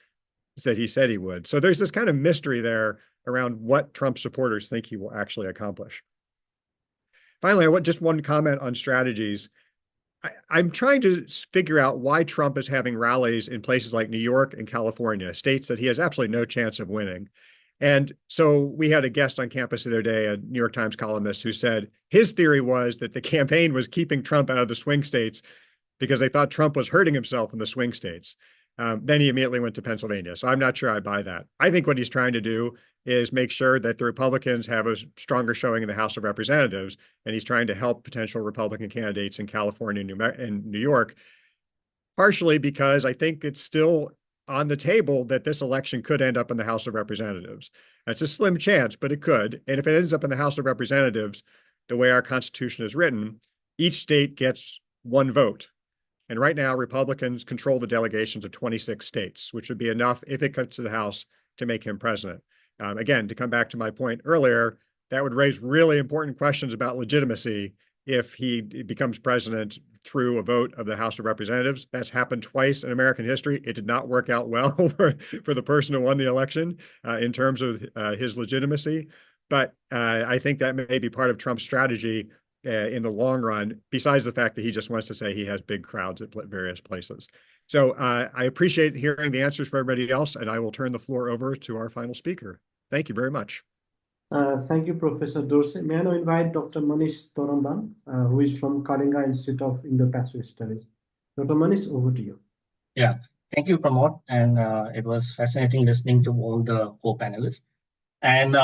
said he would. So there's this kind of mystery there around what Trump supporters think he will actually accomplish. Finally, I want just one comment on strategies. I'm trying to figure out why Trump is having rallies in places like New York and California, states that he has absolutely no chance of winning. And so we had a guest on campus the other day, a New York Times columnist, who said his theory was that the campaign was keeping Trump out of the swing states because they thought Trump was hurting himself in the swing states. Then he immediately went to Pennsylvania. So I'm not sure I buy that. I think what he's trying to do is make sure that the Republicans have a stronger showing in the House of Representatives, and he's trying to help potential Republican candidates in California and New York, partially because I think it's still on the table that this election could end up in the House of Representatives. That's a slim chance, but it could. And if it ends up in the House of Representatives, the way our Constitution is written, each state gets one vote. And right now, Republicans control the delegations of 26 states, which would be enough if it gets to the House to make him president. Again, to come back to my point earlier, that would raise really important questions about legitimacy if he becomes president through a vote of the House of Representatives. That's happened twice in American history. It did not work out well for the person who won the election in terms of his legitimacy. But I think that may be part of Trump's strategy in the long run, besides the fact that he just wants to say he has big crowds at various places. So I appreciate hearing the answers for everybody else, and I will turn the floor over to our final speaker. Thank you very much. Thank you, Professor Dorsey. May I now invite Dr. Monish Tourangbam, who is from Kalinga Institute of Indo-Pacific Studies. Dr. Monish, over to you. Yeah, thank you, Pramod. And it was fascinating listening to all the co-panelists. And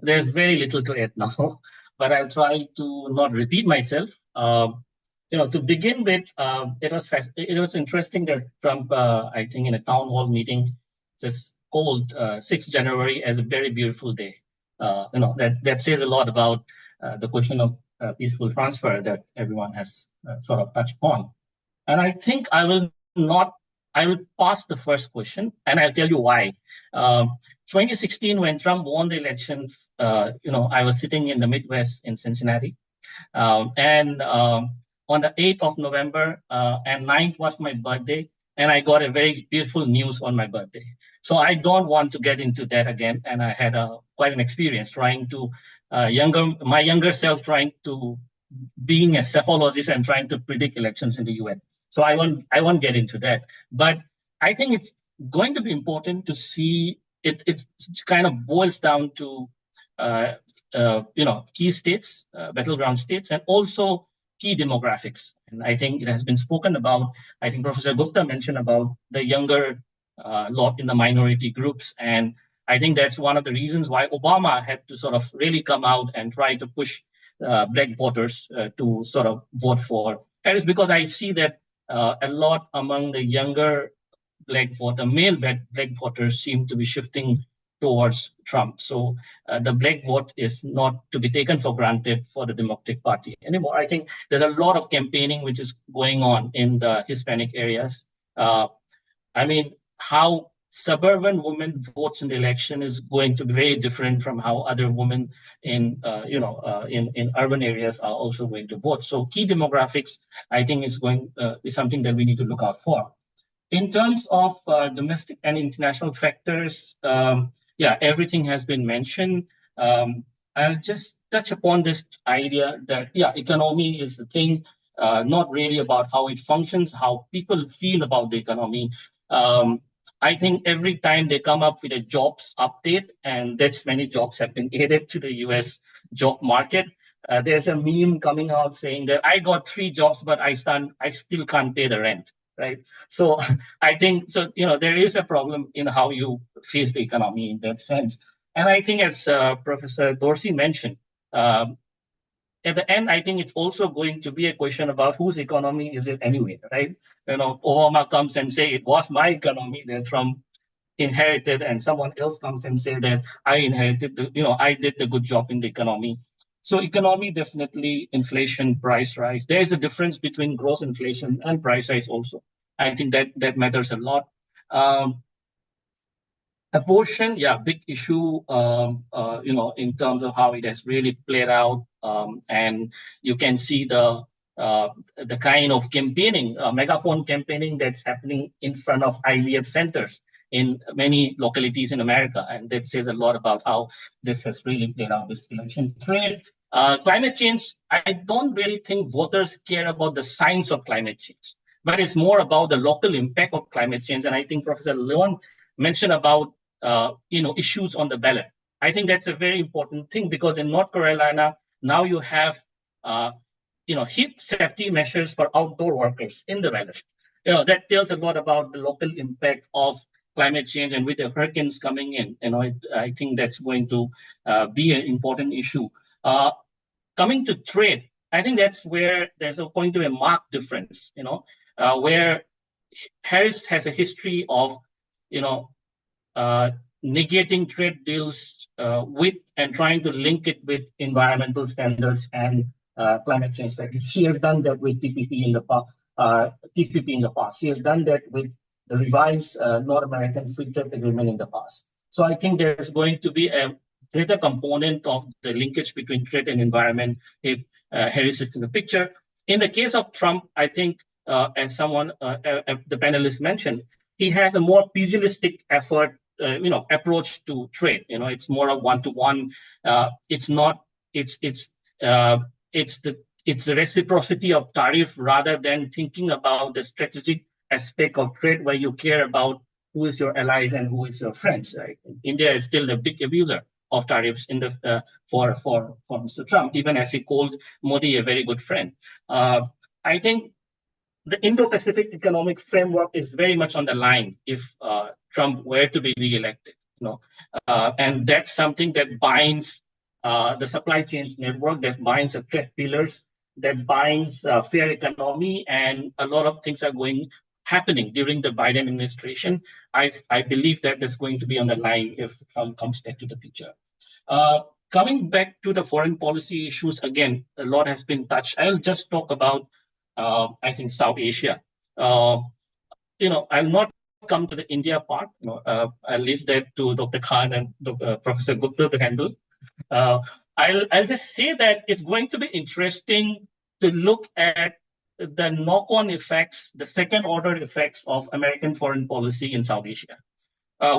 there's very little to add now, but I'll try to not repeat myself. To begin with, it was interesting that Trump, I think, in a town hall meeting, just called 6th January as a very beautiful day. That says a lot about the question of peaceful transfer that everyone has sort of touched on. And I think I will pass the first question, and I'll tell you why. 2016, when Trump won the election, I was sitting in the Midwest in Cincinnati, and on the 8th of November and 9th was my birthday, and I got a very beautiful news on my birthday. So I don't want to get into that again, and I had quite an experience trying to my younger self trying to being a psephologist and trying to predict elections in the US. So I won't get into that, but I think it's going to be important to see it. It kind of boils down to key states, battleground states, and also key demographics. And I think it has been spoken about. I think Professor Gupta mentioned about the younger lot in the minority groups, and I think that's one of the reasons why Obama had to sort of really come out and try to push black voters to sort of vote for Harris, because I see that a lot among the younger male black voters seem to be shifting towards Trump. So the black vote is not to be taken for granted for the Democratic Party anymore. I think there's a lot of campaigning which is going on in the Hispanic areas. How suburban women votes in the election is going to be very different from how other women in urban areas are also going to vote. So key demographics, I think, is something that we need to look out for. In terms of domestic and international factors, everything has been mentioned. I'll just touch upon this idea that, economy is the thing, not really about how it functions, how people feel about the economy. I think every time they come up with a jobs update, and that's many jobs have been added to the US job market, there's a meme coming out saying that I got 3 jobs, but I still can't pay the rent. Right. So I think there is a problem in how you face the economy in that sense. And I think, as Professor Dorsey mentioned, at the end, I think it's also going to be a question about whose economy is it anyway, right? Obama comes and say it was my economy that Trump inherited, and someone else comes and say that I inherited I did the good job in the economy. So economy, definitely inflation, price rise. There is a difference between gross inflation and price rise also. I think that matters a lot. Abortion, big issue, in terms of how it has really played out. And you can see the kind of campaigning, megaphone campaigning that's happening in front of IVF centers in many localities in America. And that says a lot about how this has really played out this election. Trade, Climate change, I don't really think voters care about the science of climate change, but it's more about the local impact of climate change. And I think Professor Lyon mentioned about issues on the ballot. I think that's a very important thing, because in North Carolina now you have heat safety measures for outdoor workers in the ballot. That tells a lot about the local impact of climate change, and with the hurricanes coming in, I think that's going to be an important issue. Coming to trade, I think that's where there's going to be a marked difference, where Harris has a history of, negating trade deals with and trying to link it with environmental standards and climate change. Like she has done that with TPP in the past. She has done that with the revised North American Free Trade Agreement in the past. So I think there's going to be a greater component of the linkage between trade and environment if Harris is in the picture. In the case of Trump, I think, as someone, the panelists mentioned, he has a more pugilistic approach to trade. It's more of one-to-one. It's the reciprocity of tariff rather than thinking about the strategic aspect of trade, where you care about who is your allies and who is your friends. Right? India is still the big abuser of tariffs for Mr. Trump, even as he called Modi a very good friend. I think the Indo-Pacific economic framework is very much on the line if Trump were to be re-elected. And that's something that binds the supply chains network, that binds the trade pillars, that binds fair economy, and a lot of things are happening during the Biden administration. I believe that is going to be on the line if Trump comes back to the picture. Coming back to the foreign policy issues, again, a lot has been touched. I'll just talk about, I think, South Asia. I'll not come to the India part. I'll leave that to Dr. Khan and Professor Gupta to handle. I'll just say that it's going to be interesting to look at the knock-on effects, the second-order effects of American foreign policy in South Asia,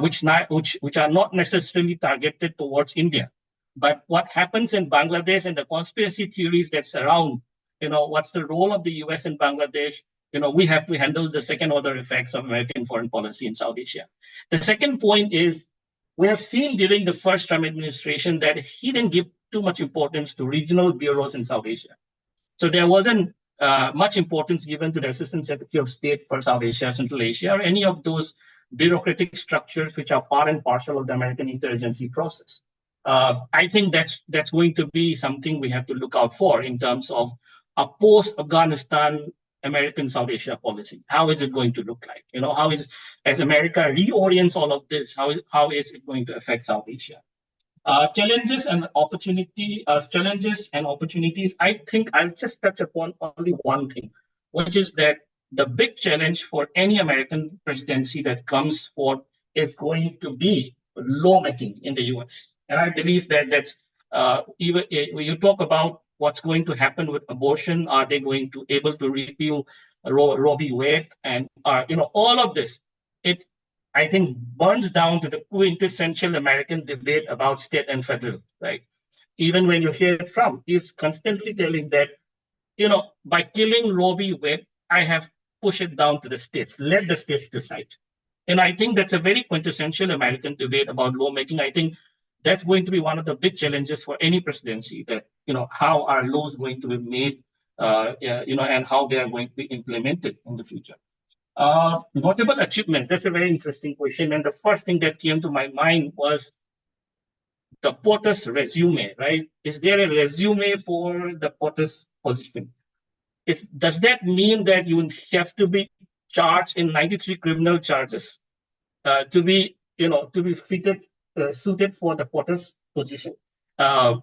which are not necessarily targeted towards India. But what happens in Bangladesh and the conspiracy theories that surround, what's the role of the US in Bangladesh? We have to handle the second-order effects of American foreign policy in South Asia. The second point is, we have seen during the first Trump administration that he didn't give too much importance to regional bureaus in South Asia. So there wasn't much importance given to the Assistant Secretary of State for South Asia, Central Asia, or any of those bureaucratic structures which are part and parcel of the American interagency process. I think that's going to be something we have to look out for in terms of a post-Afghanistan American South Asia policy. How is it going to look like? As America reorients all of this, how is it going to affect South Asia? Challenges and opportunities. I think I'll just touch upon only one thing, which is that the big challenge for any American presidency that comes forth is going to be lawmaking in the US. And I believe that that's even when you talk about what's going to happen with abortion, are they going to able to repeal Roe v. Wade, and all of this, it I think burns down to the quintessential American debate about state and federal, right? Even when you hear Trump, he's constantly telling that, by killing Roe v. Wade, I have pushed it down to the states. Let the states decide. And I think that's a very quintessential American debate about lawmaking. I think that's going to be one of the big challenges for any presidency, that, how are laws going to be made, and how they are going to be implemented in the future. Notable achievement, that's a very interesting question. And the first thing that came to my mind was the POTUS resume, right? Is there a resume for the POTUS position? Does that mean that you have to be charged in 93 criminal charges to be suited for the POTUS position? I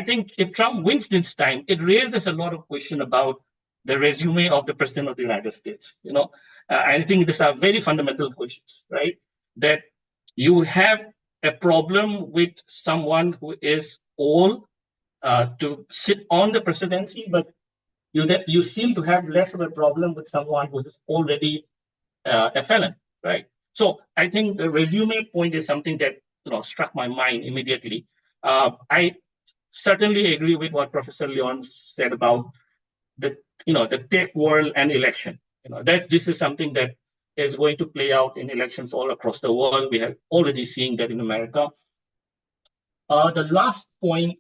think if Trump wins this time, it raises a lot of question about the resume of the President of the United States. I think these are very fundamental questions, right? That you have a problem with someone who is old to sit on the presidency, but you seem to have less of a problem with someone who is already a felon, right? So I think the resume point is something that struck my mind immediately. I certainly agree with what Professor Lyon said about the tech world and election. This is something that is going to play out in elections all across the world. We have already seen that in America. The last point,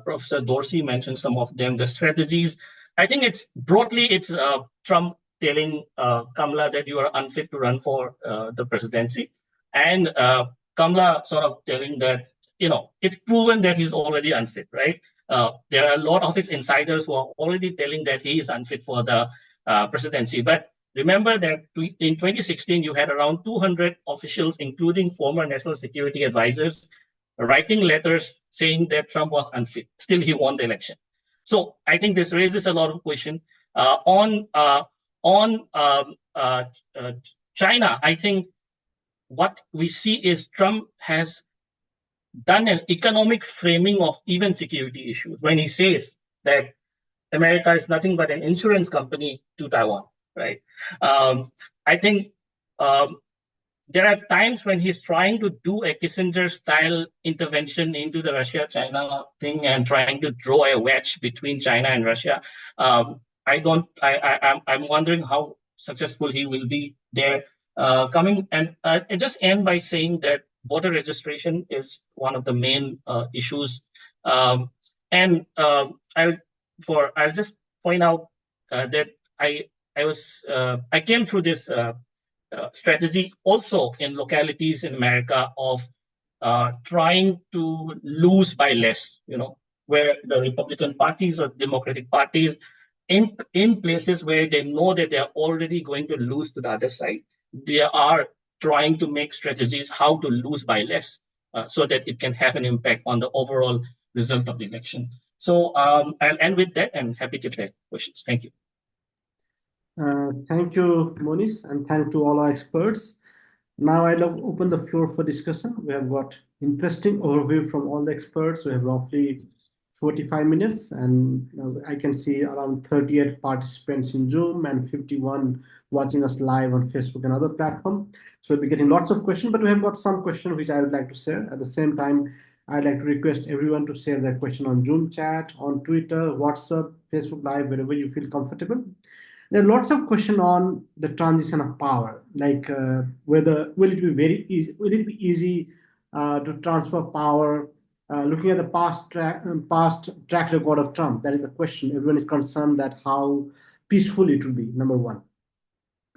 Professor Dorsey mentioned some of them, the strategies. I think it's Trump telling Kamala that you are unfit to run for the presidency, and Kamala sort of telling that it's proven that he's already unfit, right? There are a lot of his insiders who are already telling that he is unfit for the presidency. But remember that in 2016, you had around 200 officials, including former national security advisors, writing letters saying that Trump was unfit. Still, he won the election. So I think this raises a lot of questions. On China, I think what we see is Trump has done an economic framing of even security issues when he says that America is nothing but an insurance company to Taiwan, right? I think there are times when he's trying to do a Kissinger-style intervention into the Russia-China thing and trying to draw a wedge between China and Russia. I'm wondering how successful he will be there. I just end by saying that voter registration is one of the main issues, I'll just point out that I came through this strategy also in localities in America of trying to lose by less, where the Republican parties or Democratic parties in places where they know that they're already going to lose to the other side, they are trying to make strategies how to lose by less so that it can have an impact on the overall result of the election. So I'll end with that and happy to take questions. Thank you. Thank you, Monish, and thank to all our experts. Now I'll open the floor for discussion. We have got interesting overview from all the experts. We have roughly 45 minutes, and I can see around 38 participants in Zoom and 51 watching us live on Facebook and other platforms. So we'll be getting lots of questions, but we have got some questions which I would like to share. At the same time, I'd like to request everyone to share their question on Zoom chat, on Twitter, WhatsApp, Facebook Live, wherever you feel comfortable. There are lots of questions on the transition of power, like whether will it be easy to transfer power? Looking at the past track record of Trump, that is the question. Everyone is concerned that how peaceful it will be. Number one.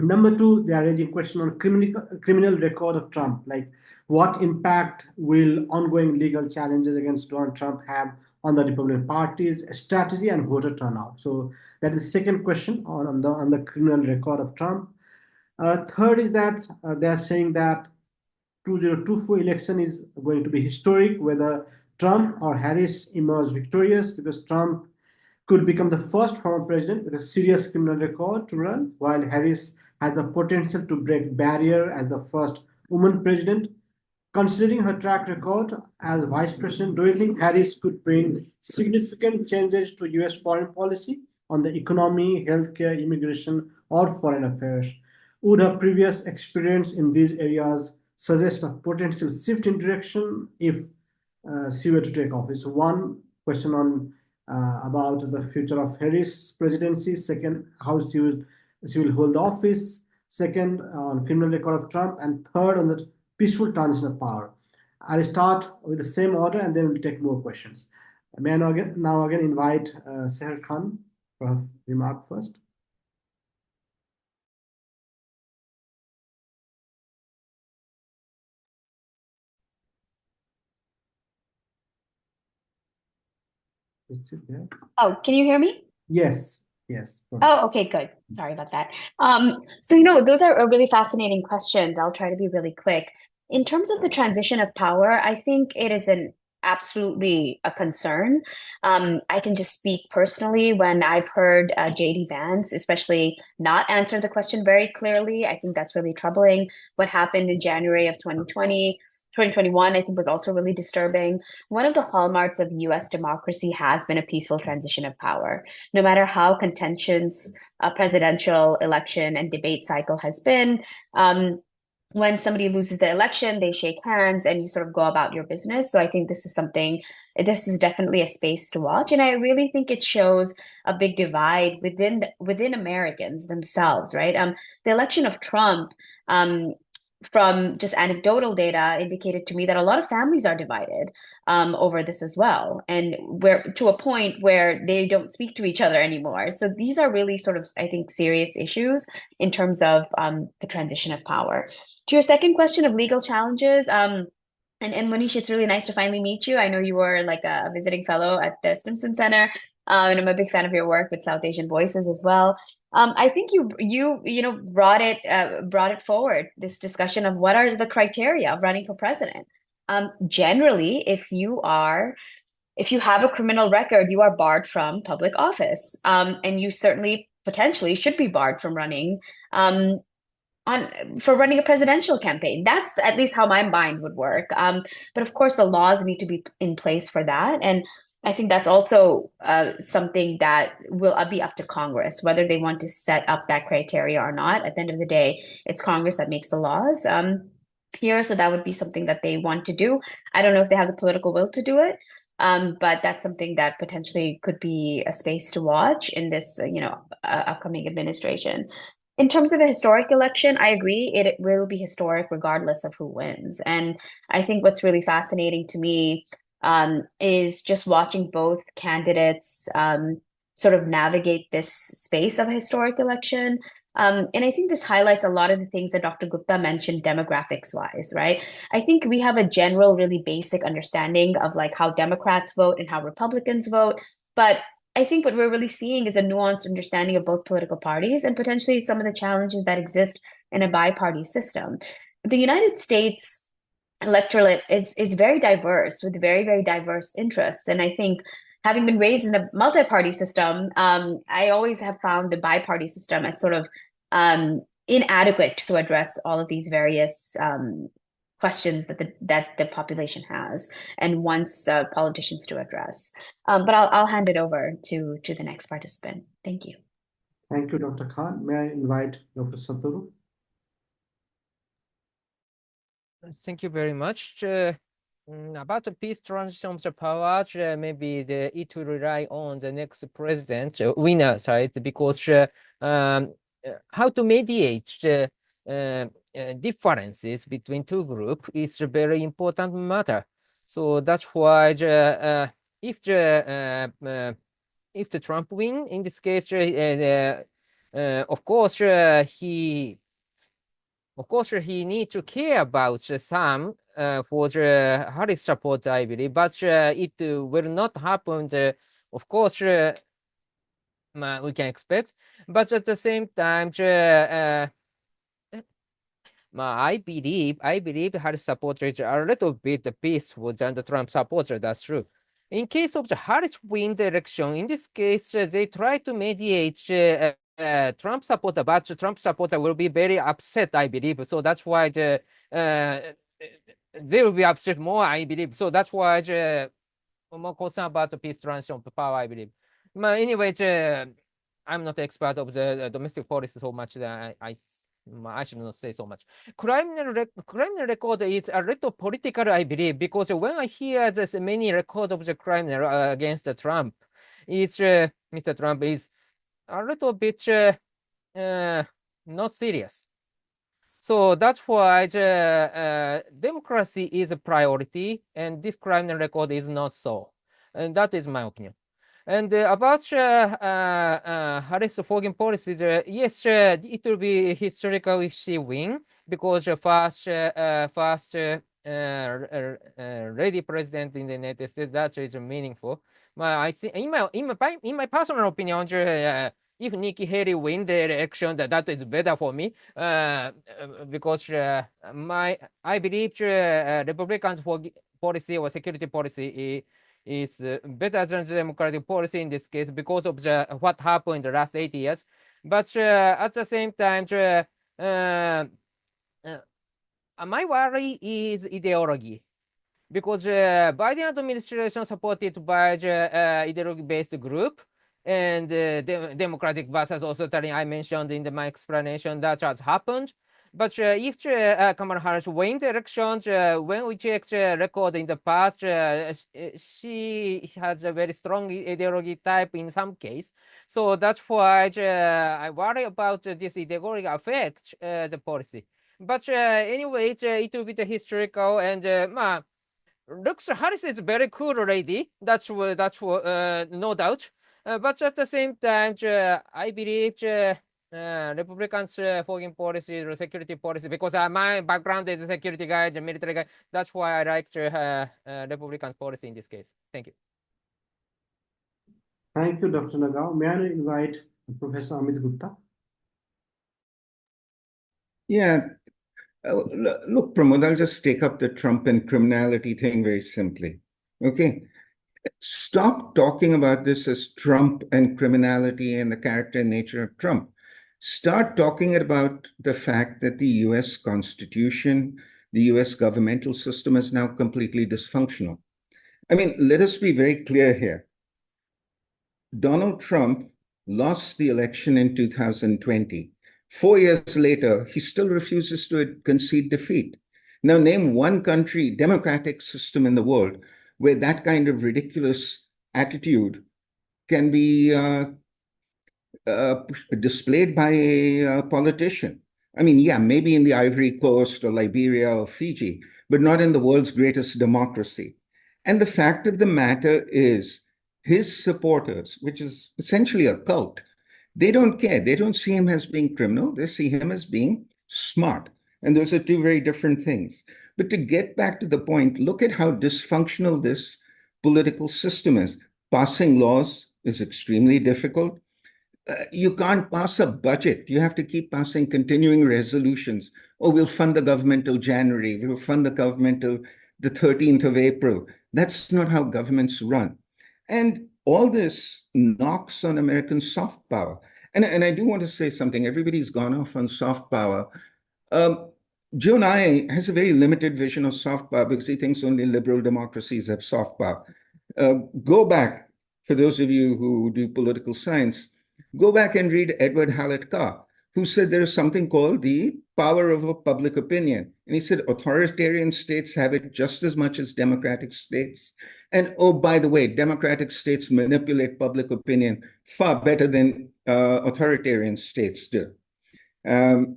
Number two, they are raising question on criminal record of Trump, like what impact will ongoing legal challenges against Donald Trump have on the Republican Party's strategy and voter turnout. So that is the second question on the criminal record of Trump. Third is that they are saying that 2024 election is going to be historic, whether Trump or Harris emerge victorious, because Trump could become the first former president with a serious criminal record to run, while Harris has the potential to break barrier as the first woman president. Considering her track record as vice president, do you think Harris could bring significant changes to US foreign policy on the economy, healthcare, immigration, or foreign affairs? Would her previous experience in these areas suggest a potential shift in direction if she were to take office? One question on about the future of Harris presidency. Second, how she will hold the office. Second, on criminal record of Trump, and third, on the peaceful transition of power. I'll start with the same order, and then we'll take more questions. May I now again invite Sahar Khan for a remark first. Is it there? Oh, can you hear me? Yes. Yes. Oh, okay, good. Sorry about that. So, those are really fascinating questions. I'll try to be really quick. In terms of the transition of power, I think it is absolutely a concern. I can just speak personally when I've heard J.D. Vance, especially, not answer the question very clearly. I think that's really troubling. What happened in January of 2021, I think, was also really disturbing. One of the hallmarks of US democracy has been a peaceful transition of power. No matter how contentious a presidential election and debate cycle has been, when somebody loses the election, they shake hands and you sort of go about your business. So I think this is definitely a space to watch. And I really think it shows a big divide within Americans themselves, right? The election of Trump, from just anecdotal data, indicated to me that a lot of families are divided over this as well, and where to a point where they don't speak to each other anymore. So these are really sort of, I think, serious issues in terms of the transition of power. To your second question of legal challenges, and Monish, it's really nice to finally meet you. I know you were like a visiting fellow at the Stimson Center, and I'm a big fan of your work with South Asian Voices as well. I think you brought it forward, this discussion of what are the criteria of running for president. Generally, if you have a criminal record, you are barred from public office, and you certainly potentially should be barred from running for running a presidential campaign. That's at least how my mind would work. But of course, the laws need to be in place for that, and I think that's also something that will be up to Congress, whether they want to set up that criteria or not. At the end of the day, it's Congress that makes the laws here, so that would be something that they want to do. I don't know if they have the political will to do it, but that's something that potentially could be a space to watch in this, upcoming administration. In terms of a historic election, I agree, it will be historic regardless of who wins. And I think what's really fascinating to me is just watching both candidates sort of navigate this space of a historic election. And I think this highlights a lot of the things that Dr. Gupta mentioned demographics wise, right? I think we have a general, really basic understanding of like how Democrats vote and how Republicans vote. But I think what we're really seeing is a nuanced understanding of both political parties and potentially some of the challenges that exist in a bi-party system. The United States electorate is very diverse with very, very diverse interests. And I think having been raised in a multi-party system, I always have found the bi-party system as sort of inadequate to address all of these various questions that the population has and wants politicians to address. But I'll hand it over to the next participant. Thank you. Thank you, Dr. Khan. May I invite Dr. Satoru? Thank you very much. About the peace transition of the power, maybe it will rely on the next president, winner side, because how to mediate the differences between two groups is a very important matter. So that's why if the Trump win in this case, of course he need to care about some for the Harris support, I believe, but it will not happen. Of course, we can expect, but at the same time, I believe Harris supporters are a little bit peaceful than the Trump supporters. That's true. In case of the Harris win the election, in this case, they try to mediate Trump supporter, but the Trump supporter will be very upset, I believe. So that's why they will be upset more, I believe. So that's why I'm more concerned about the peace transition of power, I believe. But anyway, I'm not expert of the domestic policy so much that I should not say so much. Criminal record is a little political, I believe, because when I hear this many record of the criminal against Trump, it's Mr. Trump is a little bit not serious. So that's why democracy is a priority, and this criminal record is not so. And that is my opinion. And about Harris foreign policy, yes, it will be historical if she win, because first lady president in the United States, that is meaningful. But I think in my personal opinion, if Nikki Haley win the election, that is better for me, because I believe Republicans' policy or security policy is better than the Democratic policy in this case because of what happened in the last 8 years. But at the same time, my worry is ideology, because Biden administration supported by the ideology-based group, and Democratic versus authoritarian I mentioned in my explanation that has happened. But if Kamala Harris win the elections, when we check the record in the past, she has a very strong ideology type in some case. So that's why I worry about this ideology affect the policy. But anyway, it will be the historical and looks Harris is a very cool lady. That's no doubt. But at the same time, I believe Republicans' foreign policy or security policy, because my background is a security guy, the military guy. That's why I like Republican policy in this case. Thank you. Thank you, Dr. Nagao. May I invite Professor Amit Gupta? Yeah. Look, Pramod, I'll just take up the Trump and criminality thing very simply. Okay. Stop talking about this as Trump and criminality and the character and nature of Trump. Start talking about the fact that the US Constitution, the US governmental system is now completely dysfunctional. I mean, let us be very clear here. Donald Trump lost the election in 2020. 4 years later, he still refuses to concede defeat. Now, name one country, democratic system in the world, where that kind of ridiculous attitude can be displayed by a politician. I mean, yeah, maybe in the Ivory Coast or Liberia or Fiji, but not in the world's greatest democracy. And the fact of the matter is, his supporters, which is essentially a cult, they don't care. They don't see him as being criminal. They see him as being smart. And those are two very different things. But to get back to the point, look at how dysfunctional this political system is. Passing laws is extremely difficult. You can't pass a budget. You have to keep passing continuing resolutions. Oh, we'll fund the government till January. We'll fund the government till the 13th of April. That's not how governments run. And all this knocks on American soft power. And I do want to say something. Everybody's gone off on soft power. Joe Nye has a very limited vision of soft power because he thinks only liberal democracies have soft power. Go back, for those of you who do political science, go back and read Edward Hallett Carr, who said there is something called the power of public opinion. And he said authoritarian states have it just as much as democratic states. And oh, by the way, democratic states manipulate public opinion far better than authoritarian states do. And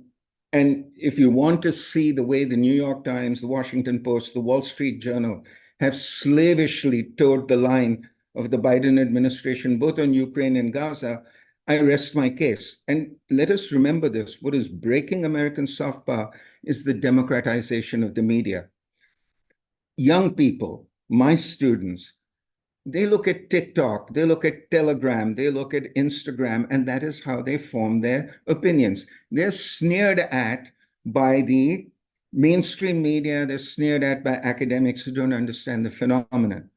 if you want to see the way the New York Times, the Washington Post, the Wall Street Journal have slavishly towed the line of the Biden administration, both on Ukraine and Gaza, I rest my case. And let us remember this. What is breaking American soft power is the democratization of the media. Young people, my students, they look at TikTok, they look at Telegram, they look at Instagram, and that is how they form their opinions. They're sneered at by the mainstream media, they're sneered at by academics who don't understand the phenomenon.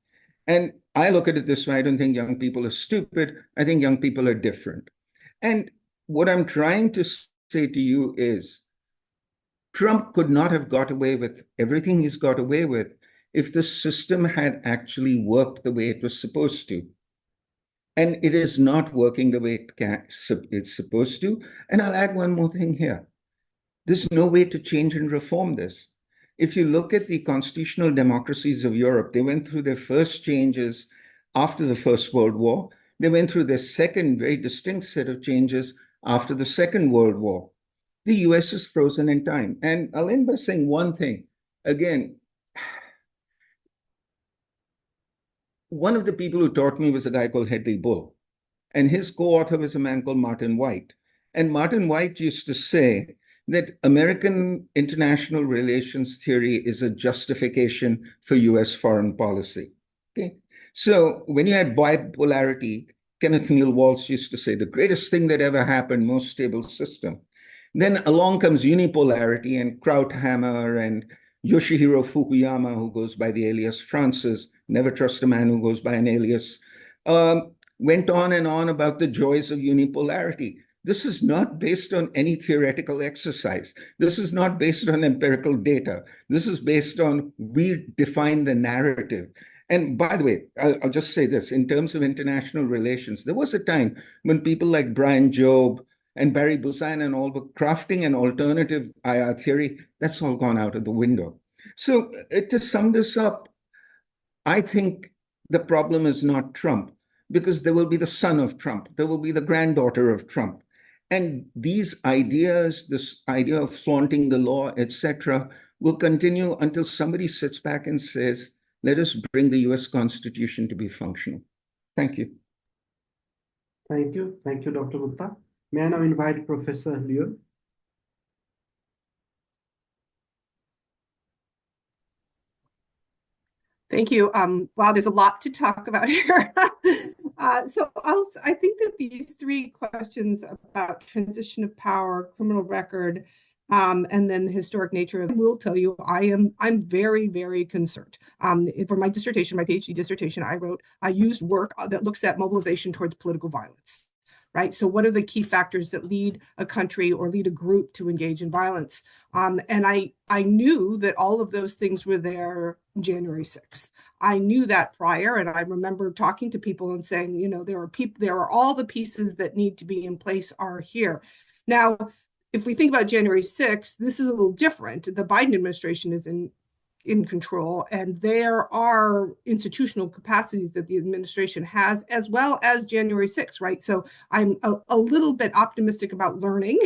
And I look at it this way, I don't think young people are stupid, I think young people are different. And what I'm trying to say to you is, Trump could not have got away with everything he's got away with if the system had actually worked the way it was supposed to. And it is not working the way it's supposed to. And I'll add one more thing here. There's no way to change and reform this. If you look at the constitutional democracies of Europe, they went through their first changes after the First World War. They went through their second very distinct set of changes after the Second World War. The US is frozen in time. And I'll end by saying one thing. Again, one of the people who taught me was a guy called Hedley Bull. And his co-author was a man called Martin White. And Martin White used to say that American international relations theory is a justification for US foreign policy. Okay? So when you had bipolarity, Kenneth Neal Waltz used to say, the greatest thing that ever happened, most stable system. Then along comes unipolarity, and Krauthammer and Yoshihiro Fukuyama, who goes by the alias Francis, never trust a man who goes by an alias, went on and on about the joys of unipolarity. This is not based on any theoretical exercise. This is not based on empirical data. This is based on, we define the narrative. And by the way, I'll just say this, in terms of international relations, there was a time when people like Brian Jobe and Barry Busan and all were crafting an alternative IR theory, that's all gone out of the window. So to sum this up, I think the problem is not Trump, because there will be the son of Trump, there will be the granddaughter of Trump. And these ideas, this idea of flaunting the law, etc., will continue until somebody sits back and says, let us bring the US Constitution to be functional. Thank you. Thank you. Thank you, Dr. Gupta. May I now invite Professor Lyon? Thank you. Wow, there's a lot to talk about here. I think that these three questions about transition of power, criminal record, and then the historic nature of, I will tell you, I'm very, very concerned. For my dissertation, my PhD dissertation, I used work that looks at mobilization towards political violence. Right. So what are the key factors that lead a country or lead a group to engage in violence? And I knew that all of those things were there January 6th. I knew that prior, and I remember talking to people and saying, you know, there are all the pieces that need to be in place are here. Now, if we think about January 6th, this is a little different. The Biden administration is in control, and there are institutional capacities that the administration has, as well as January 6th, right? So I'm a little bit optimistic about learning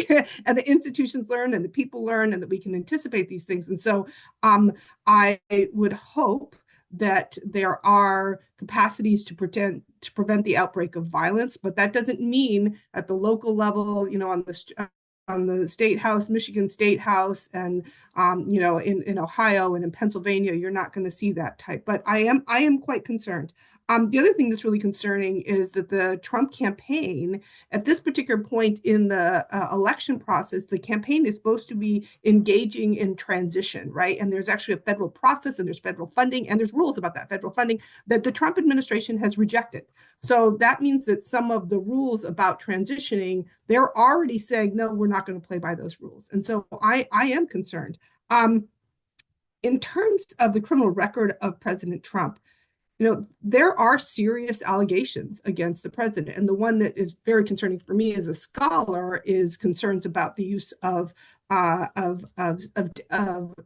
and the institutions learn and the people learn and that we can anticipate these things. And so I would hope that there are capacities to prevent the outbreak of violence, but that doesn't mean at the local level, you know, on the state house, Michigan State House, and you know, in Ohio and in Pennsylvania, you're not going to see that type. But I am quite concerned. The other thing that's really concerning is that the Trump campaign, at this particular point in the election process, the campaign is supposed to be engaging in transition, right? And there's actually a federal process, and there's federal funding, and there's rules about that federal funding that the Trump administration has rejected. So that means that some of the rules about transitioning, they're already saying, no, we're not going to play by those rules. And so I am concerned. In terms of the criminal record of President Trump, you know, there are serious allegations against the president. And the one that is very concerning for me as a scholar is concerns about the use of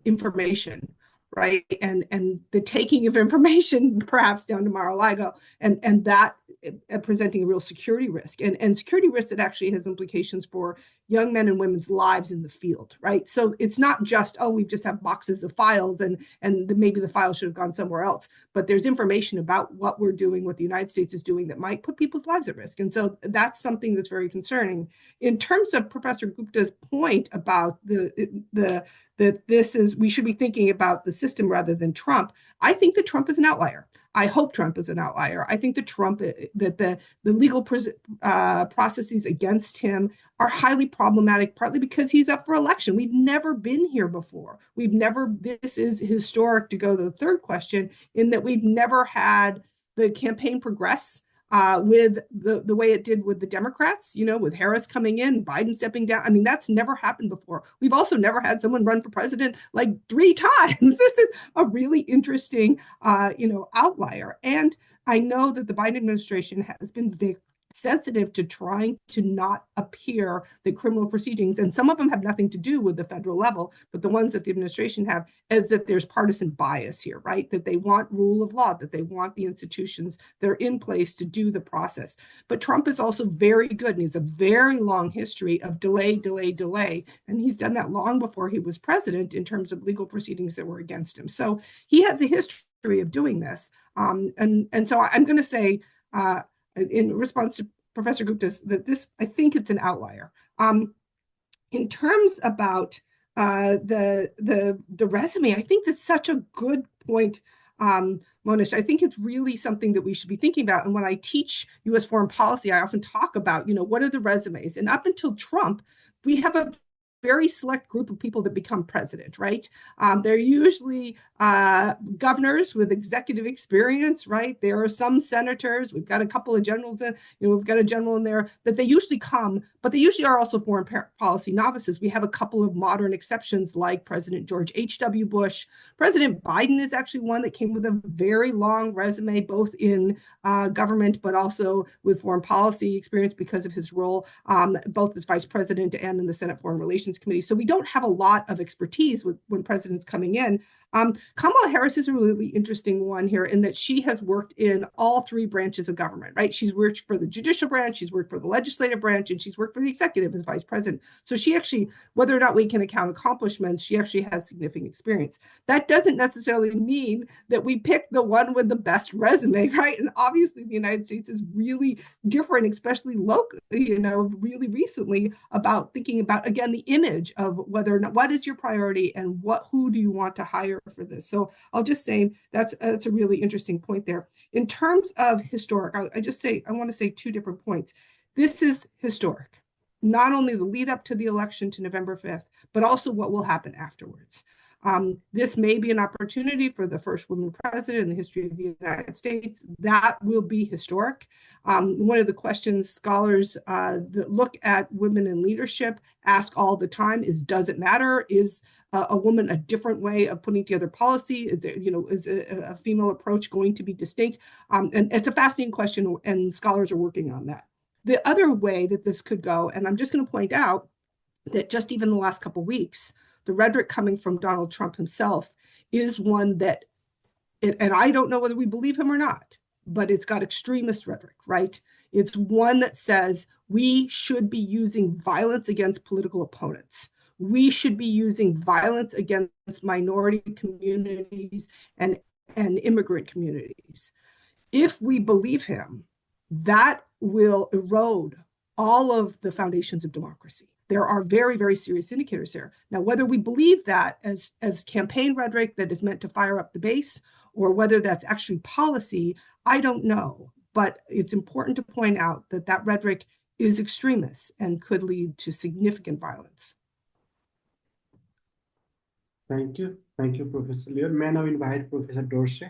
information, right? And the taking of information, perhaps down to Mar-a-Lago, and that presenting a real security risk, and security risk that actually has implications for young men and women's lives in the field, right? So it's not just, oh, we just have boxes of files and maybe the files should have gone somewhere else, but there's information about what we're doing, what the United States is doing that might put people's lives at risk. And so that's something that's very concerning. In terms of Professor Gupta's point about that we should be thinking about the system rather than Trump, I think that Trump is an outlier. I hope Trump is an outlier. I think that the legal processes against him are highly problematic, partly because he's up for election. We've never been here before. This is historic, to go to the third question, in that we've never had the campaign progress with the way it did with the Democrats, you know, with Harris coming in, Biden stepping down. I mean, that's never happened before. We've also never had someone run for president like 3 times. This is a really interesting, outlier. And I know that the Biden administration has been very sensitive to trying to not appear that criminal proceedings, and some of them have nothing to do with the federal level, but the ones that the administration have, is that there's partisan bias here, right? That they want rule of law, that they want the institutions that are in place to do the process. But Trump is also very good, and he has a very long history of delay, and he's done that long before he was president in terms of legal proceedings that were against him. So he has a history of doing this. And so I'm going to say, in response to Professor Gupta's, that this, I think it's an outlier. In terms about the resume, I think that's such a good point, Monish. I think it's really something that we should be thinking about. And when I teach U.S. foreign policy, I often talk about, what are the resumes? And up until Trump, we have a very select group of people that become president, right? They're usually governors with executive experience, right? There are some senators. We've got a couple of generals in, we've got a general in there that they usually come, but they usually are also foreign policy novices. We have a couple of modern exceptions like President George H.W. Bush. President Biden is actually one that came with a very long resume, both in government, but also with foreign policy experience because of his role, both as vice president and in the Senate Foreign Relations Committee. So we don't have a lot of expertise when presidents coming in. Kamala Harris is a really interesting one here in that she has worked in all three branches of government, right? She's worked for the judicial branch, she's worked for the legislative branch, and she's worked for the executive as vice president. So she actually, whether or not we can account accomplishments, she actually has significant experience. That doesn't necessarily mean that we pick the one with the best resume, right? And obviously the United States is really different, especially locally, really recently, about thinking about, again, the image of whether or not, what is your priority and who do you want to hire for this? So I'll just say that's a really interesting point there. In terms of historic, I want to say two different points. This is historic, not only the lead up to the election to November 5th, but also what will happen afterwards. This may be an opportunity for the first woman president in the history of the United States. That will be historic. One of the questions scholars that look at women in leadership ask all the time is, does it matter? Is a woman a different way of putting together policy? Is there, is a female approach going to be distinct? And it's a fascinating question, and scholars are working on that. The other way that this could go, and I'm just going to point out that just even the last couple of weeks, the rhetoric coming from Donald Trump himself is one that, and I don't know whether we believe him or not, but it's got extremist rhetoric, right? It's one that says we should be using violence against political opponents. We should be using violence against minority communities and immigrant communities. If we believe him, that will erode all of the foundations of democracy. There are very, very serious indicators here. Now, whether we believe that as campaign rhetoric that is meant to fire up the base, or whether that's actually policy, I don't know. But it's important to point out that that rhetoric is extremist and could lead to significant violence. Thank you. Thank you, Professor Lyon. May I now invite Professor Dorsey?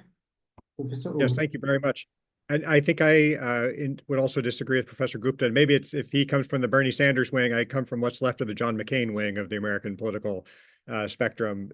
Professor, yes, thank you very much. And I think I would also disagree with Professor Gupta. And maybe it's if he comes from the Bernie Sanders wing, I come from what's left of the John McCain wing of the American political spectrum.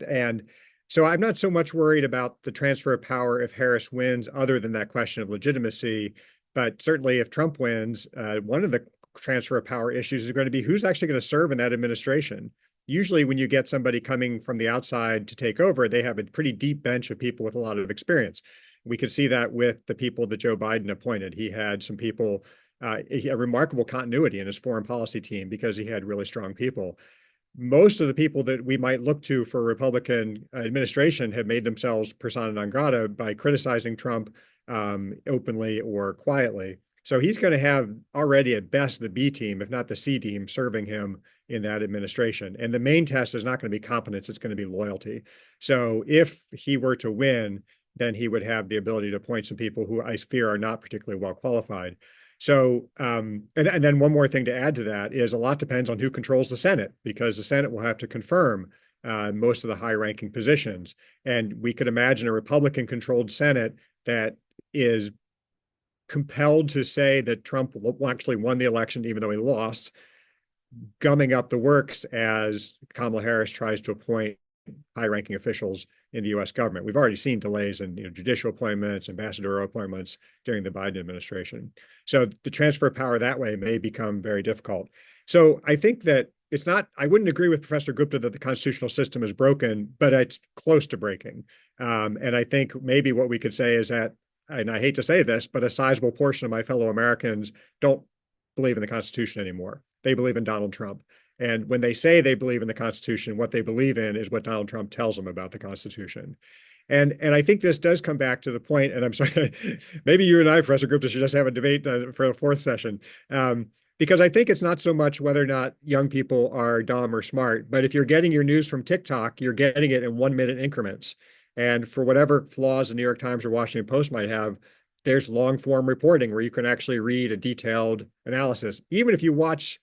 And so I'm not so much worried about the transfer of power if Harris wins, other than that question of legitimacy. But certainly if Trump wins, one of the transfer of power issues is going to be who's actually going to serve in that administration. Usually when you get somebody coming from the outside to take over, they have a pretty deep bench of people with a lot of experience. We could see that with the people that Joe Biden appointed. He had some people, a remarkable continuity in his foreign policy team because he had really strong people. Most of the people that we might look to for Republican administration have made themselves persona non grata by criticizing Trump openly or quietly. So he's going to have already at best the B team, if not the C team, serving him in that administration. And the main test is not going to be competence, it's going to be loyalty. So if he were to win, then he would have the ability to appoint some people who I fear are not particularly well qualified. So, and then one more thing to add to that is a lot depends on who controls the Senate, because the Senate will have to confirm most of the high-ranking positions. And we could imagine a Republican-controlled Senate that is compelled to say that Trump actually won the election, even though he lost, gumming up the works as Kamala Harris tries to appoint high-ranking officials in the U.S. government. We've already seen delays in judicial appointments, ambassadorial appointments during the Biden administration. So the transfer of power that way may become very difficult. So I think that it's not, I wouldn't agree with Professor Gupta that the constitutional system is broken, but it's close to breaking. And I think maybe what we could say is that, and I hate to say this, but a sizable portion of my fellow Americans don't believe in the Constitution anymore. They believe in Donald Trump. And when they say they believe in the Constitution, what they believe in is what Donald Trump tells them about the Constitution. And I think this does come back to the point, and I'm sorry, maybe you and I, Professor Gupta, should just have a debate for a fourth session. Because I think it's not so much whether or not young people are dumb or smart, but if you're getting your news from TikTok, you're getting it in 1-minute increments. And for whatever flaws the New York Times or Washington Post might have, there's long form reporting where you can actually read a detailed analysis. Even if you watch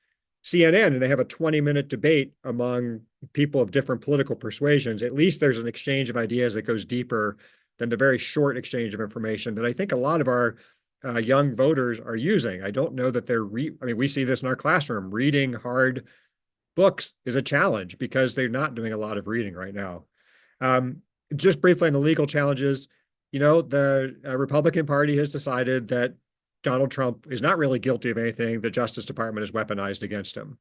CNN and they have a 20-minute debate among people of different political persuasions, at least there's an exchange of ideas that goes deeper than the very short exchange of information that I think a lot of our young voters are using. I don't know that they're, I mean, we see this in our classroom. Reading hard books is a challenge because they're not doing a lot of reading right now. Just briefly on the legal challenges, you know, the Republican Party has decided that Donald Trump is not really guilty of anything the Justice Department has weaponized against him.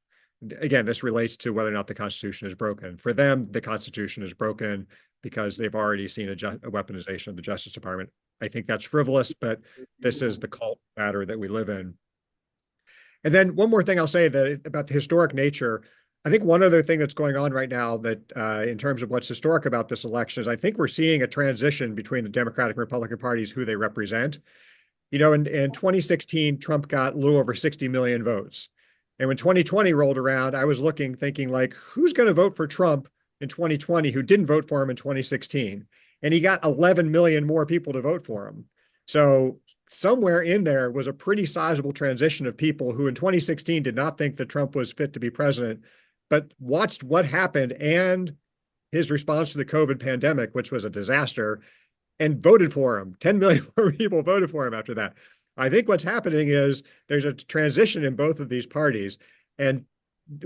Again, this relates to whether or not the Constitution is broken. For them, the Constitution is broken because they've already seen a weaponization of the Justice Department. I think that's frivolous, but this is the cult matter that we live in. And then one more thing I'll say that about the historic nature. I think one other thing that's going on right now that in terms of what's historic about this election is I think we're seeing a transition between the Democratic and Republican parties, who they represent. You know, in 2016, Trump got a little over 60 million votes. And when 2020 rolled around, I was thinking like, who's going to vote for Trump in 2020 who didn't vote for him in 2016? And he got 11 million more people to vote for him. So somewhere in there was a pretty sizable transition of people who in 2016 did not think that Trump was fit to be president, but watched what happened and his response to the COVID pandemic, which was a disaster, and voted for him. 10 million more people voted for him after that. I think what's happening is there's a transition in both of these parties, and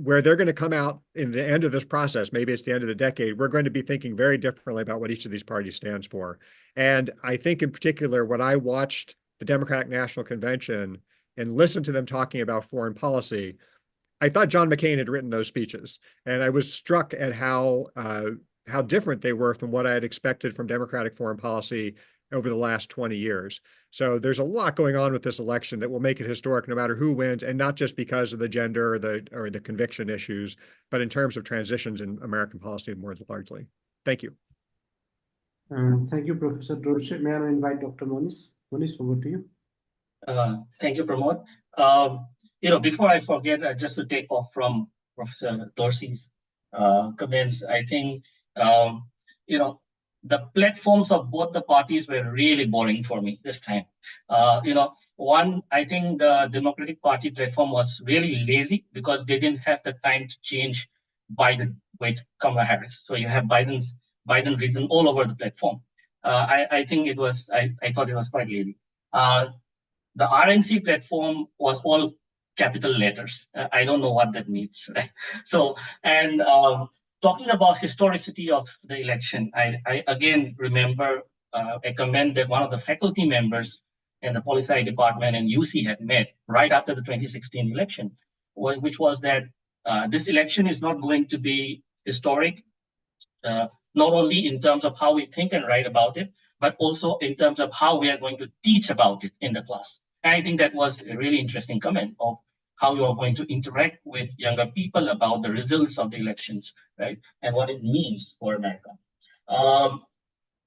where they're going to come out in the end of this process, maybe it's the end of the decade, we're going to be thinking very differently about what each of these parties stands for. And I think in particular, when I watched the Democratic National Convention and listened to them talking about foreign policy, I thought John McCain had written those speeches. And I was struck at how different they were from what I had expected from Democratic foreign policy over the last 20 years. So there's a lot going on with this election that will make it historic no matter who wins, and not just because of the gender or the conviction issues, but in terms of transitions in American policy more largely. Thank you. Thank you, Professor Dorsey. May I invite Dr. Monish? Monish, over to you. Thank you, Pramod. You know, before I forget, just to take off from Professor Dorsey's comments, I think, you know, the platforms of both the parties were really boring for me this time. You know, one, I think the Democratic Party platform was really lazy because they didn't have the time to change Biden with Kamala Harris. So you have Biden written all over the platform. I think it was, I thought it was quite lazy. The RNC platform was all capital letters. I don't know what that means. Right? So, and talking about historicity of the election, I again remember a comment that one of the faculty members in the Poli-Sci department and UC had made right after the 2016 election, which was that this election is not going to be historic, not only in terms of how we think and write about it, but also in terms of how we are going to teach about it in the class. And I think that was a really interesting comment of how you are going to interact with younger people about the results of the elections, right? And what it means for America.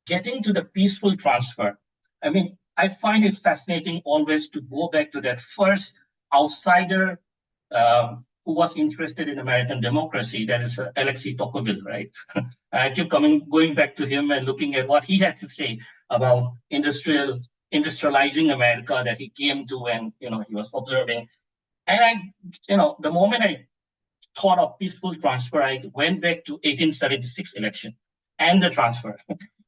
Getting to the peaceful transfer, I mean, I find it fascinating always to go back to that first outsider who was interested in American democracy, that is Alexei Tocqueville, right? I keep going back to him and looking at what he had to say about industrializing America that he came to and, you know, he was observing. And you know, the moment I thought of peaceful transfer, I went back to 1876 election and the transfer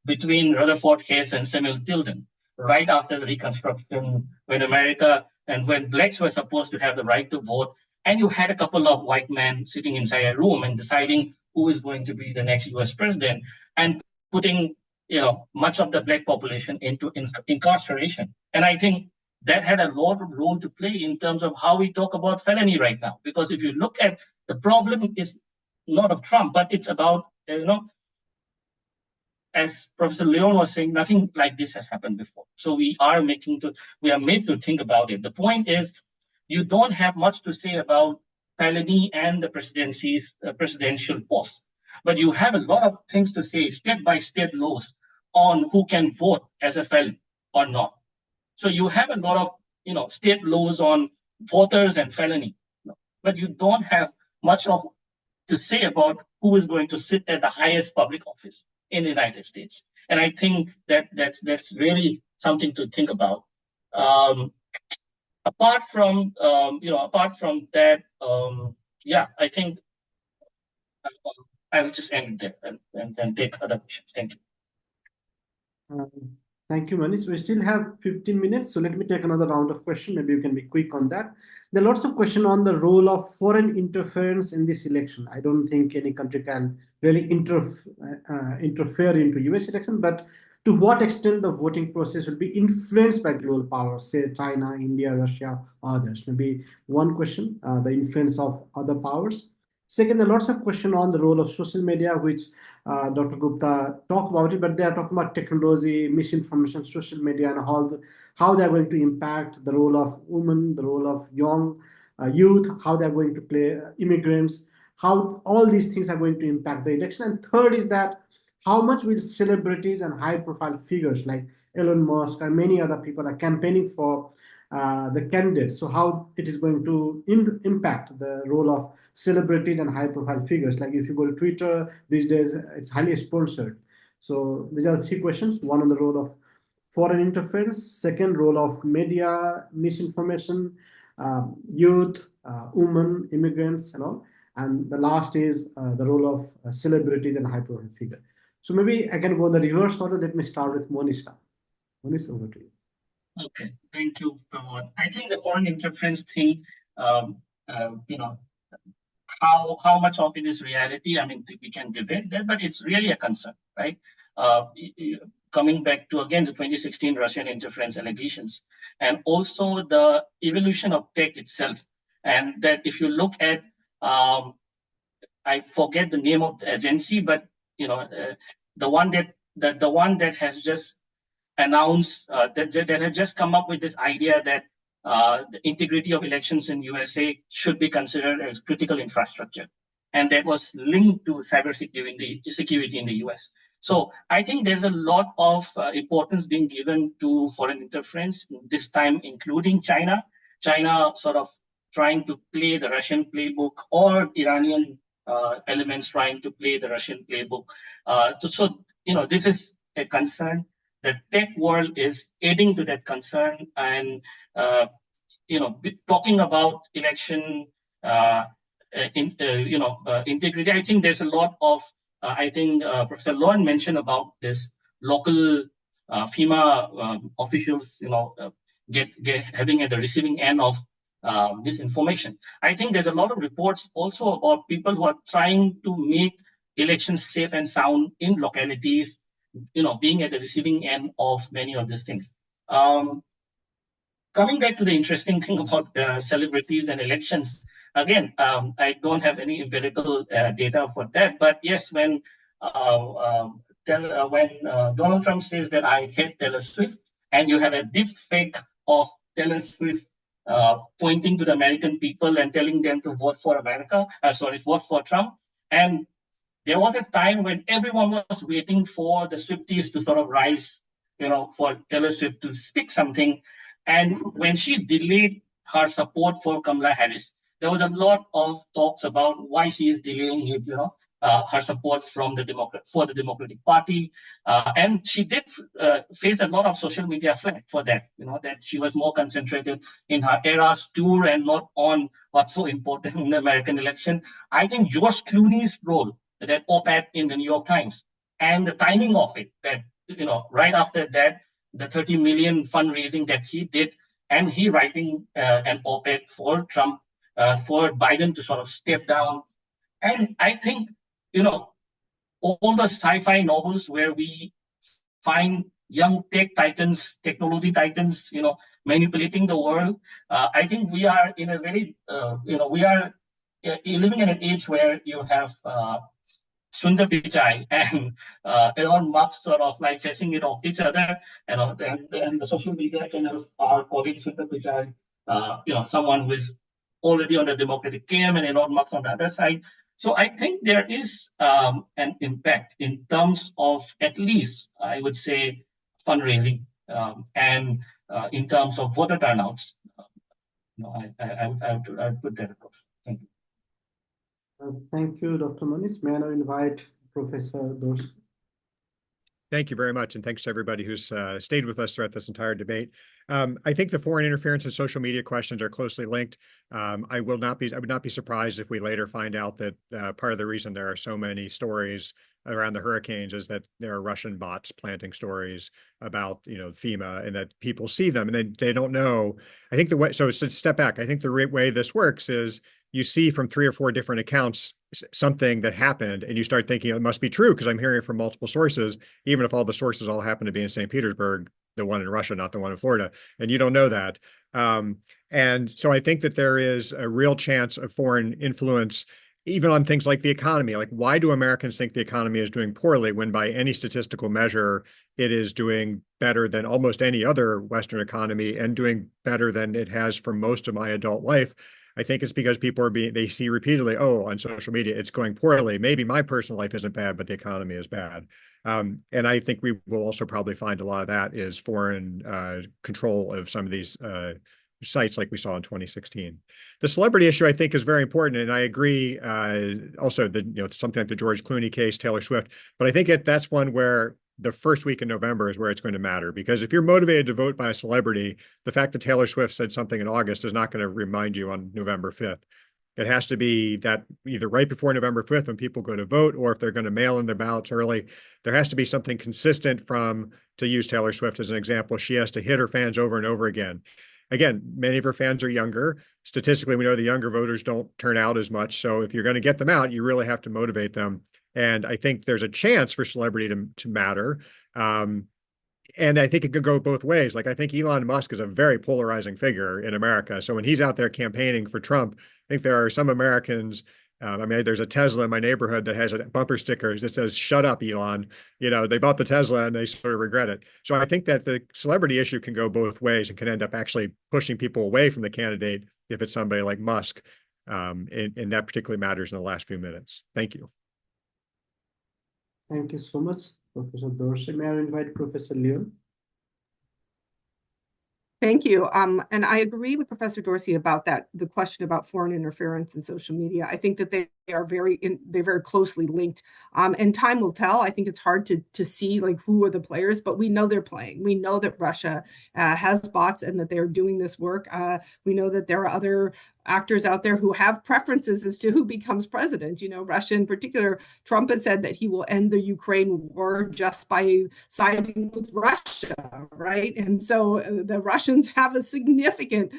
between Rutherford Hayes and Samuel Tilden, right after the Reconstruction, when America and when blacks were supposed to have the right to vote, and you had a couple of white men sitting inside a room and deciding who is going to be the next US president, and putting, you know, much of the black population into incarceration. And I think that had a lot of role to play in terms of how we talk about felony right now. Because if you look at the problem is not of Trump, but it's about, you know, as Professor Lyon was saying, nothing like this has happened before. So we are made to think about it. The point is, you don't have much to say about felony and the presidential post, but you have a lot of things to say, state-by-state laws on who can vote as a felon or not. So you have a lot of, you know, state laws on voters and felony, but you don't have much of to say about who is going to sit at the highest public office in the United States. And I think that's really something to think about. Apart from that, yeah, I think I'll just end there and then take other questions. Thank you. Thank you, Manish. We still have 15 minutes, so let me take another round of questions. Maybe you can be quick on that. There are lots of questions on the role of foreign interference in this election. I don't think any country can really interfere into US election, but to what extent the voting process will be influenced by global powers, say China, India, Russia, others. Maybe one question, the influence of other powers. Second, there are lots of questions on the role of social media, which Dr. Gupta talk about it, but they are talking about technology, misinformation, social media, and how they are going to impact the role of women, the role of young youth, how they are going to play immigrants, how all these things are going to impact the election. And third is that how much will celebrities and high-profile figures like Elon Musk and many other people are campaigning for the candidates. So how it is going to impact the role of celebrities and high-profile figures. Like if you go to Twitter these days, it's highly sponsored. So these are the three questions. One on the role of foreign interference. Second, role of media, misinformation, youth, women, immigrants, and all. And the last is the role of celebrities and high-profile figure. So maybe I can go in the reverse order. Let me start with Monish. Monish, over to you. Okay, thank you, Pramod. I think the foreign interference thing, you know, how much of it is reality? I mean, we can debate that, but it's really a concern, right? Coming back to again the 2016 Russian interference allegations, and also the evolution of tech itself, and that if you look at, I forget the name of the agency, but you know, the one that has just announced that had just come up with this idea that the integrity of elections in USA should be considered as critical infrastructure, and that was linked to security in the US. So I think there's a lot of importance being given to foreign interference this time, including China. China sort of trying to play the Russian playbook, or Iranian elements trying to play the Russian playbook. So you know, this is a concern. The tech world is aiding to that concern, and you know, talking about election integrity. I think there's a lot of I think Professor Lyon mentioned about this local FEMA officials, you know, having at the receiving end of this information. I think there's a lot of reports also about people who are trying to make elections safe and sound in localities, you know, being at the receiving end of many of these things. Coming back to the interesting thing about celebrities and elections, again, I don't have any empirical data for that, but yes, when Donald Trump says that I hate Taylor Swift, and you have a deep fake of Taylor Swift pointing to the American people and telling them to vote for vote for Trump, and there was a time when everyone was waiting for the Swifties to sort of rise, you know, for Taylor Swift to speak something. And when she delayed her support for Kamala Harris, there was a lot of talks about why she is delaying it, you know, her support for the Democratic Party. And she did face a lot of social media flack for that, you know, that she was more concentrated in her Eras tour and not on what's so important in the American election. I think George Clooney's role, that op-ed in the New York Times, and the timing of it, that, you know, right after that, the 30 million fundraising that he did, and he writing an op-ed for Trump, for Biden to sort of step down. And I think, you know, all the sci-fi novels where we find young technology titans, you know, manipulating the world, I think we are in a very, you know, we are living in an age where you have Sundar Pichai and Elon Musk sort of like facing it off each other, you know, and the social media channels are calling Sundar Pichai, you know, someone who is already on the Democratic camp, and Elon Musk on the other side. So I think there is an impact in terms of, at least I would say, fundraising, and in terms of voter turnouts. You know, I would put that across. Thank you. Thank you, Dr. Monish. May I now invite Professor Dorsey? Thank you very much, and thanks to everybody who's stayed with us throughout this entire debate. I think the foreign interference and social media questions are closely linked. I would not be surprised if we later find out that part of the reason there are so many stories around the hurricanes is that there are Russian bots planting stories about, FEMA, and that people see them and they don't know. I think so step back. I think the way this works is you see from 3 or 4 different accounts something that happened, and you start thinking it must be true because I'm hearing it from multiple sources, even if all the sources all happen to be in St. Petersburg, the one in Russia, not the one in Florida, and you don't know that. And so I think that there is a real chance of foreign influence, even on things like the economy. Like, why do Americans think the economy is doing poorly when by any statistical measure it is doing better than almost any other Western economy and doing better than it has for most of my adult life? I think it's because people they see repeatedly, oh, on social media, it's going poorly. Maybe my personal life isn't bad, but the economy is bad. And I think we will also probably find a lot of that is foreign control of some of these sites like we saw in 2016. The celebrity issue, I think, is very important. And I agree also that, something like the George Clooney case, Taylor Swift, but I think that's one where the first week in November is where it's going to matter, because if you're motivated to vote by a celebrity, the fact that Taylor Swift said something in August is not going to remind you on November 5th. It has to be that either right before November 5th when people go to vote, or if they're going to mail in their ballots early, there has to be something consistent to use Taylor Swift as an example, she has to hit her fans over and over again. Again, many of her fans are younger. Statistically, we know the younger voters don't turn out as much. So if you're going to get them out, you really have to motivate them. And I think there's a chance for celebrity to matter. And I think it could go both ways. Like, I think Elon Musk is a very polarizing figure in America. So when he's out there campaigning for Trump, I think there are some Americans. There's a Tesla in my neighborhood that has a bumper sticker that says, "Shut up, Elon." They bought the Tesla and they sort of regret it. So I think that the celebrity issue can go both ways and can end up actually pushing people away from the candidate if it's somebody like Musk. And that particularly matters in the last few minutes. Thank you. Thank you so much, Professor Dorsey. May I invite Professor Lyon? Thank you. And I agree with Professor Dorsey about the question about foreign interference in social media. I think that they're very closely linked. And time will tell. I think it's hard to see like who are the players, but we know they're playing. We know that Russia has bots and that they're doing this work. We know that there are other actors out there who have preferences as to who becomes president. Russia in particular, Trump had said that he will end the Ukraine war just by siding with Russia, right? And so the Russians have a significant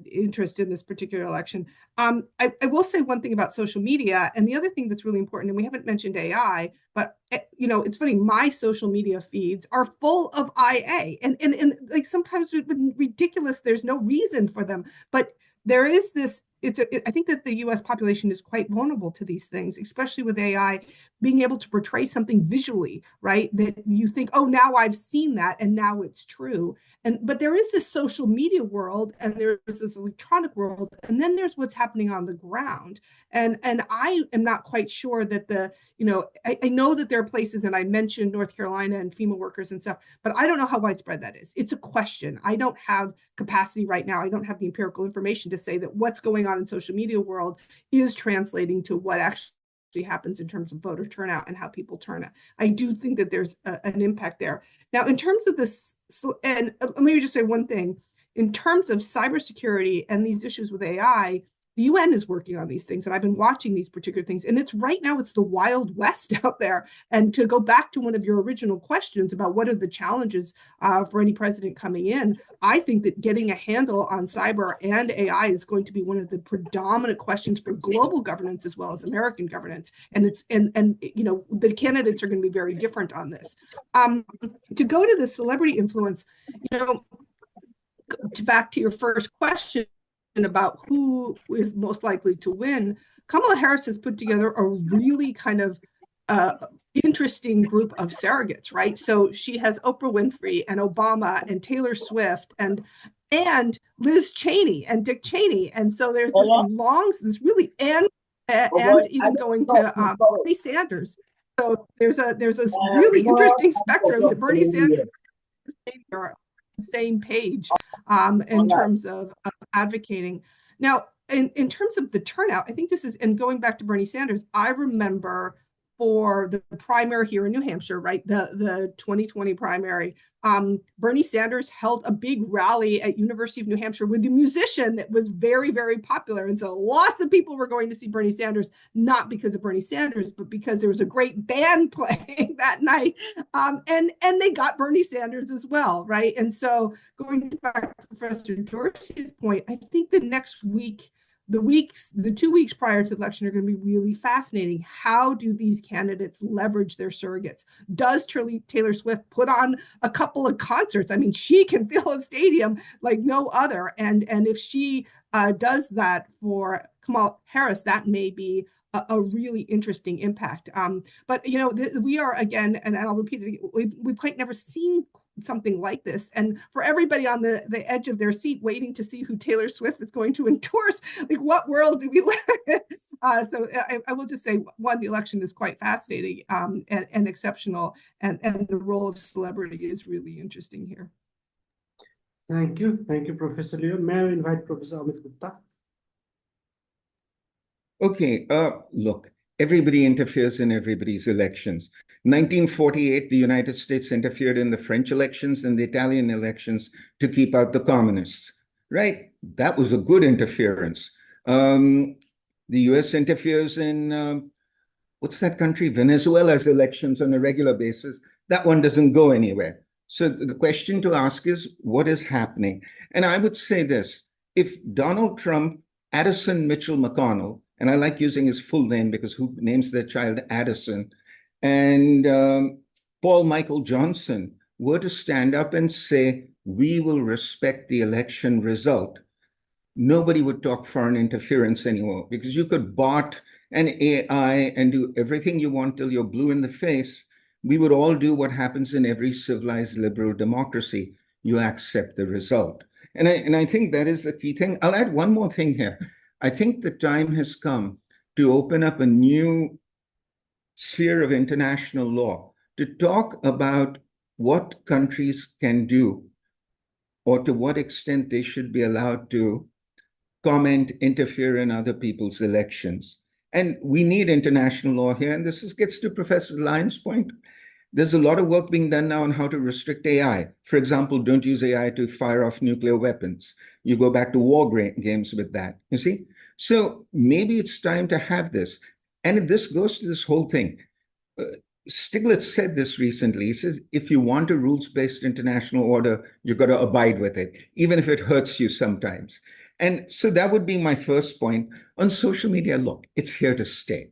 interest in this particular election. I will say one thing about social media, and the other thing that's really important, and we haven't mentioned AI, but it's funny, my social media feeds are full of IA, and like sometimes ridiculous, there's no reason for them, but there is this. I think that the U.S. population is quite vulnerable to these things, especially with AI being able to portray something visually, right? That you think, oh, now I've seen that, and now it's true. But there is this social media world, and there's this electronic world, and then there's what's happening on the ground. And I am not quite sure that I know that there are places, and I mentioned North Carolina and FEMA workers and stuff, but I don't know how widespread that is. It's a question. I don't have capacity right now. I don't have the empirical information to say that what's going on in social media world is translating to what actually happens in terms of voter turnout and how people turn out. I do think that there's an impact there. Now, in terms of this, and let me just say one thing, in terms of cybersecurity and these issues with AI, the UN is working on these things, and I've been watching these particular things, and it's right now, it's the Wild West out there. And to go back to one of your original questions about what are the challenges for any president coming in, I think that getting a handle on cyber and AI is going to be one of the predominant questions for global governance as well as American governance. And the candidates are going to be very different on this. To go to the celebrity influence, back to your first question about who is most likely to win, Kamala Harris has put together a really kind of interesting group of surrogates, right? So she has Oprah Winfrey and Obama and Taylor Swift and Liz Cheney and Dick Cheney. And so there's this really and even going to Bernie Sanders. So there's a really interesting spectrum that Bernie Sanders are on the same page in terms of advocating. Now, in terms of the turnout, I think this is, and going back to Bernie Sanders, I remember for the primary here in New Hampshire, right? The 2020 primary, Bernie Sanders held a big rally at University of New Hampshire with a musician that was very, very popular. And so lots of people were going to see Bernie Sanders, not because of Bernie Sanders, but because there was a great band playing that night. And they got Bernie Sanders as well, right? And so going back to Professor Dorsey's point, I think the next week, the 2 weeks prior to the election are going to be really fascinating. How do these candidates leverage their surrogates? Does Taylor Swift put on a couple of concerts? I mean, she can fill a stadium like no other. And if she does that for Kamala Harris, that may be a really interesting impact. But, you know, we are, again, and I'll repeat it, we've quite never seen something like this, and for everybody on the edge of their seat waiting to see who Taylor Swift is going to endorse, like, what world do we live in? So I will just say, one, the election is quite fascinating and exceptional, and the role of celebrity is really interesting here. Thank you, Professor Lyon. May I invite Professor Amit Gupta? Okay, look, everybody interferes in everybody's elections. 1948, the United States interfered in the French elections and the Italian elections to keep out the communists, right? That was a good interference. The US interferes in, what's that country? Venezuela's elections on a regular basis. That one doesn't go anywhere. So the question to ask is, what is happening? And I would say this, if Donald Trump, Addison Mitchell McConnell, and I like using his full name because who names their child Addison, and Paul Michael Johnson were to stand up and say, we will respect the election result, nobody would talk foreign interference anymore, because you could bot an AI and do everything you want till you're blue in the face. We would all do what happens in every civilized liberal democracy. You accept the result. And I think that is the key thing. I'll add one more thing here. I think the time has come to open up a new sphere of international law to talk about what countries can do or to what extent they should be allowed to comment, interfere in other people's elections. And we need international law here. And this gets to Professor Lyon's point. There's a lot of work being done now on how to restrict AI. For example, don't use AI to fire off nuclear weapons. You go back to war games with that, you see? So maybe it's time to have this. And this goes to this whole thing. Stiglitz said this recently. He says, if you want a rules-based international order, you've got to abide with it, even if it hurts you sometimes. And so that would be my first point. On social media, look, it's here to stay.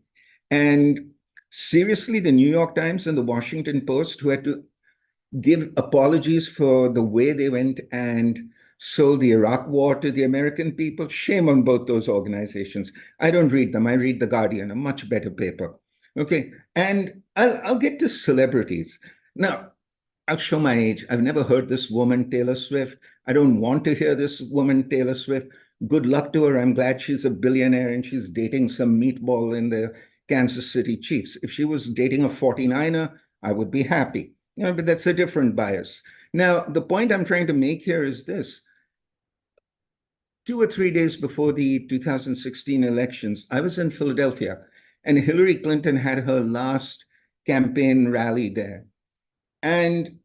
And seriously, the New York Times and the Washington Post, who had to give apologies for the way they went and sold the Iraq war to the American people, shame on both those organizations. I don't read them. I read The Guardian, a much better paper. Okay, and I'll get to celebrities. Now, I'll show my age. I've never heard this woman, Taylor Swift. I don't want to hear this woman, Taylor Swift. Good luck to her. I'm glad she's a billionaire and she's dating some meatball in the Kansas City Chiefs. If she was dating a 49er, I would be happy. You know, but that's a different bias. Now, the point I'm trying to make here is this. 2 or 3 days before the 2016 elections, I was in Philadelphia, and Hillary Clinton had her last campaign rally there. And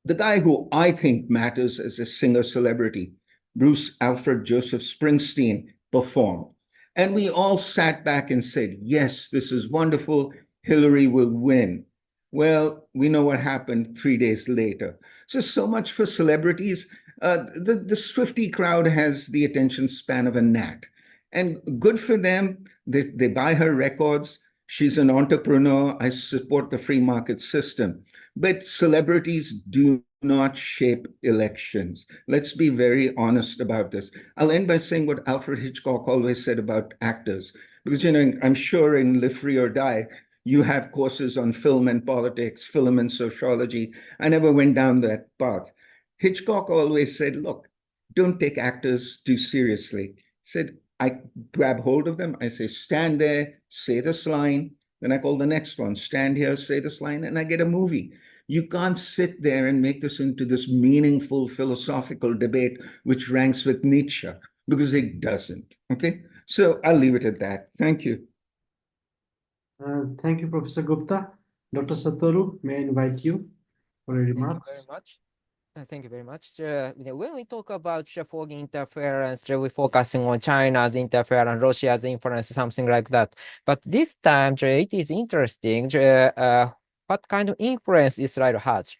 the guy who I think matters as a singer celebrity, Bruce Alfred Joseph Springsteen, performed. And we all sat back and said, yes, this is wonderful. Hillary will win. Well, we know what happened 3 days later. So much for celebrities. The Swiftie crowd has the attention span of a gnat. And good for them. They buy her records. She's an entrepreneur. I support the free market system. But celebrities do not shape elections. Let's be very honest about this. I'll end by saying what Alfred Hitchcock always said about actors. Because, you know, I'm sure in Live Free or Die, you have courses on film and politics, film and sociology. I never went down that path. Hitchcock always said, look, don't take actors too seriously. He said, I grab hold of them. I say, stand there, say this line. Then I call the next one, stand here, say this line, and I get a movie. You can't sit there and make this into this meaningful philosophical debate, which ranks with Nietzsche, because it doesn't, okay? So I'll leave it at that. Thank you. Thank you, Professor Gupta. Dr. Satoru, may I invite you for your Thank you very remarks? much. Thank you very much. When we talk about foreign interference, we're focusing on China's interference, Russia's influence, something like that. But this time, it is interesting what kind of influence Israel has.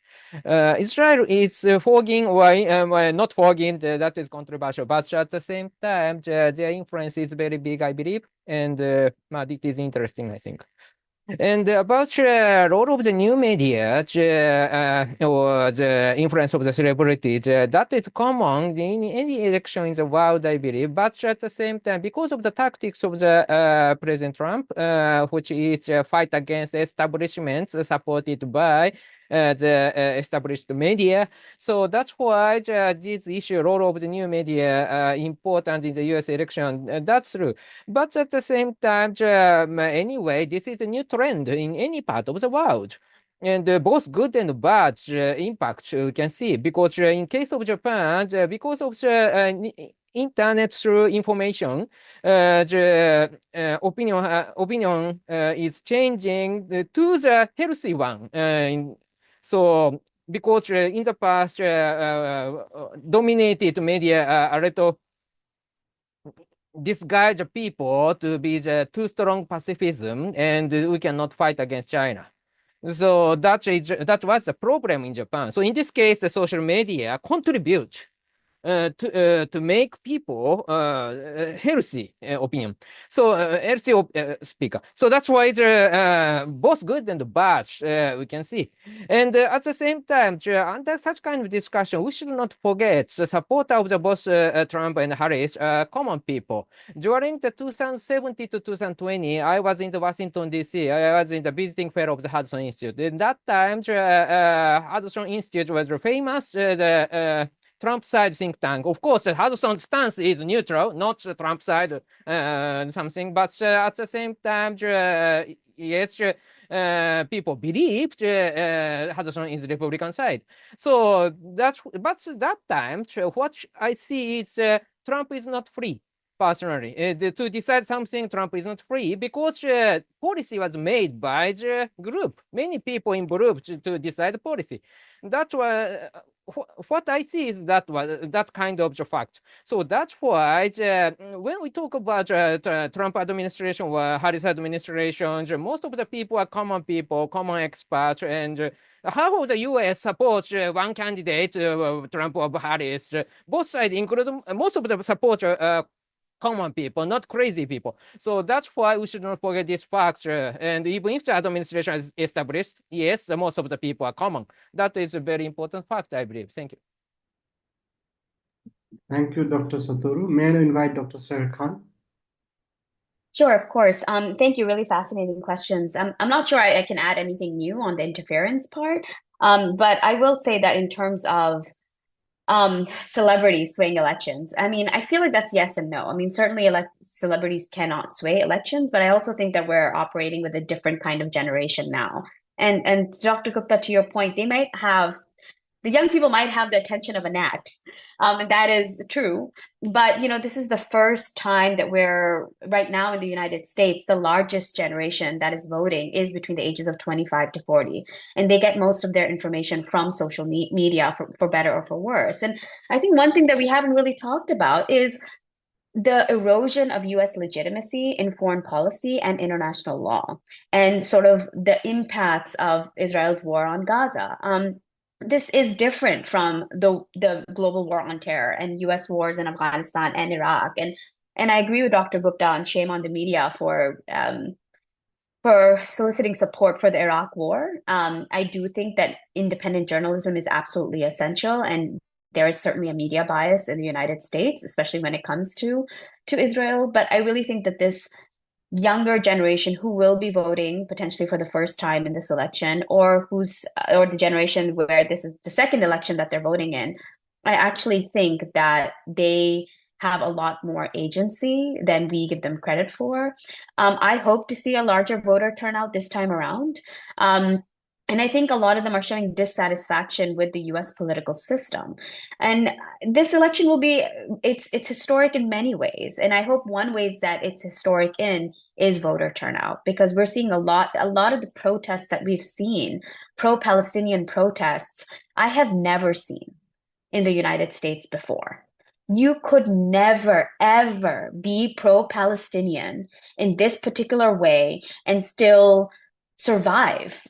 Israel is foreign or not foreign, that is controversial. But at the same time, their influence is very big, I believe. And it is interesting, I think. And about the role of the new media or the influence of the celebrities, that is common in any election in the world, I believe. But at the same time, because of the tactics of the President Trump, which is fight against establishments supported by the established media. So that's why this issue, role of the new media, important in the U.S. election. That's true. But at the same time, anyway, this is a new trend in any part of the world. And both good and bad impact you can see, because in case of Japan, because of the internet through information, the opinion is changing to the healthy one. So because in the past, dominated media a little disguise the people to be the too strong pacifism, and we cannot fight against China. So that was the problem in Japan. So in this case, the social media contribute to make people healthy opinion. So healthy speaker. So that's why it's both good and bad, we can see. And at the same time, under such kind of discussion, we should not forget the support of the both Trump and Harris, common people. During the 2017 to 2020, I was in the Washington, D.C. I was in the visiting fellow of the Hudson Institute. In that time, Hudson Institute was famous, the Trump side think tank. Of course, the Hudson stance is neutral, not the Trump side something. But at the same time, yes, people believe Hudson is Republican side. So but that time, what I see is Trump is not free. Personally, to decide something, Trump is not free because policy was made by the group. Many people in group to decide policy. That's why what I see is that kind of the fact. So that's why when we talk about Trump administration or Harris administration, most of the people are common people, common experts, and how the U.S. supports one candidate, Trump or Harris. Both sides, including most of the support common people, not crazy people. So that's why we should not forget this fact. And even if the administration is established, yes, most of the people are common. That is a very important fact, I believe. Thank you. Thank you, Dr. Satoru. May I invite Dr. Sahar Khan? Sure, of course. Thank you. Really fascinating questions. I'm not sure I can add anything new on the interference part. But I will say that in terms of celebrities swaying elections, I mean, I feel like that's yes and no. I mean, certainly celebrities cannot sway elections, but I also think that we're operating with a different kind of generation now. And Dr. Gupta, to your point, the young people might have the attention of a gnat. And that is true. But, this is the first time that we're right now in the United States, the largest generation that is voting is between the ages of 25 to 40. And they get most of their information from social media for better or for worse. And I think one thing that we haven't really talked about is the erosion of US legitimacy in foreign policy and international law, and sort of the impacts of Israel's war on Gaza. This is different from the global war on terror and US wars in Afghanistan and Iraq. And I agree with Dr. Gupta, and shame on the media for soliciting support for the Iraq war. I do think that independent journalism is absolutely essential, and there is certainly a media bias in the United States, especially when it comes to Israel. But I really think that this younger generation who will be voting potentially for the first time in this election, or the generation where this is the second election that they're voting in, I actually think that they have a lot more agency than we give them credit for. I hope to see a larger voter turnout this time around. And I think a lot of them are showing dissatisfaction with the US political system. And this election will be, it's historic in many ways. And I hope one way that it's historic in is voter turnout, because we're seeing a lot of the protests that we've seen, pro-Palestinian protests, I have never seen in the United States before. You could never, ever be pro-Palestinian in this particular way and still survive,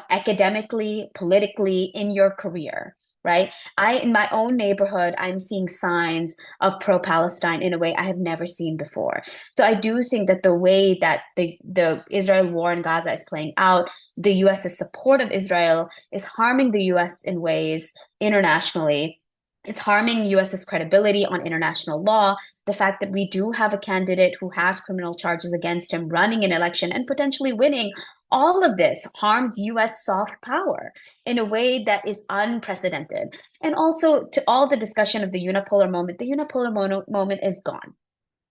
academically, politically, in your career, right? In my own neighborhood, I'm seeing signs of pro-Palestine in a way I have never seen before. So I do think that the way that the Israel war in Gaza is playing out, the US's support of Israel is harming the US in ways internationally. It's harming US's credibility on international law. The fact that we do have a candidate who has criminal charges against him running an election and potentially winning, all of this harms US soft power in a way that is unprecedented. And also, to all the discussion of the unipolar moment is gone.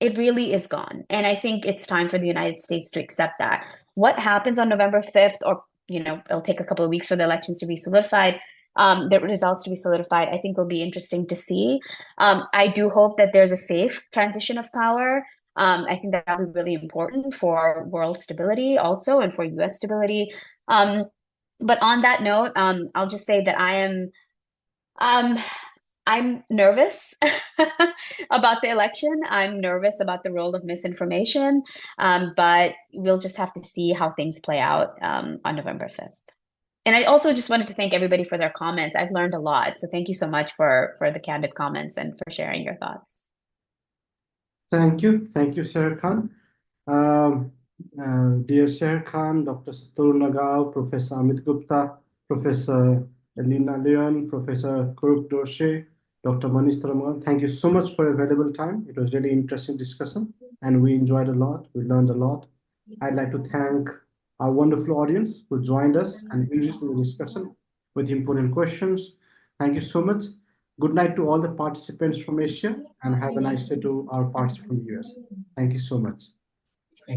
It really is gone. And I think it's time for the United States to accept that. What happens on November 5th, or, it'll take a couple of weeks for the elections to be solidified, the results to be solidified, I think will be interesting to see. I do hope that there's a safe transition of power. I think that will be really important for world stability also, and for US stability. But on that note, I'll just say that I'm nervous about the election. I'm nervous about the role of misinformation, but we'll just have to see how things play out on November 5th. And I also just wanted to thank everybody for their comments. I've learned a lot. So thank you so much for the candid comments and for sharing your thoughts. Thank you. Thank you, Sahar Khan. Dear Sahar Khan, Dr. Satoru Nagao, Professor Amit Gupta, Professor Alynna Lyon, Professor Kurk Dorsey, Dr. Monish, thank you so much for your valuable time. It was really interesting discussion, and we enjoyed a lot. We learned a lot. I'd like to thank our wonderful audience who joined us and engaged in the discussion with important questions. Thank you so much. Good night to all the participants from Asia, and have a nice day to our participants from the US. Thank you so much.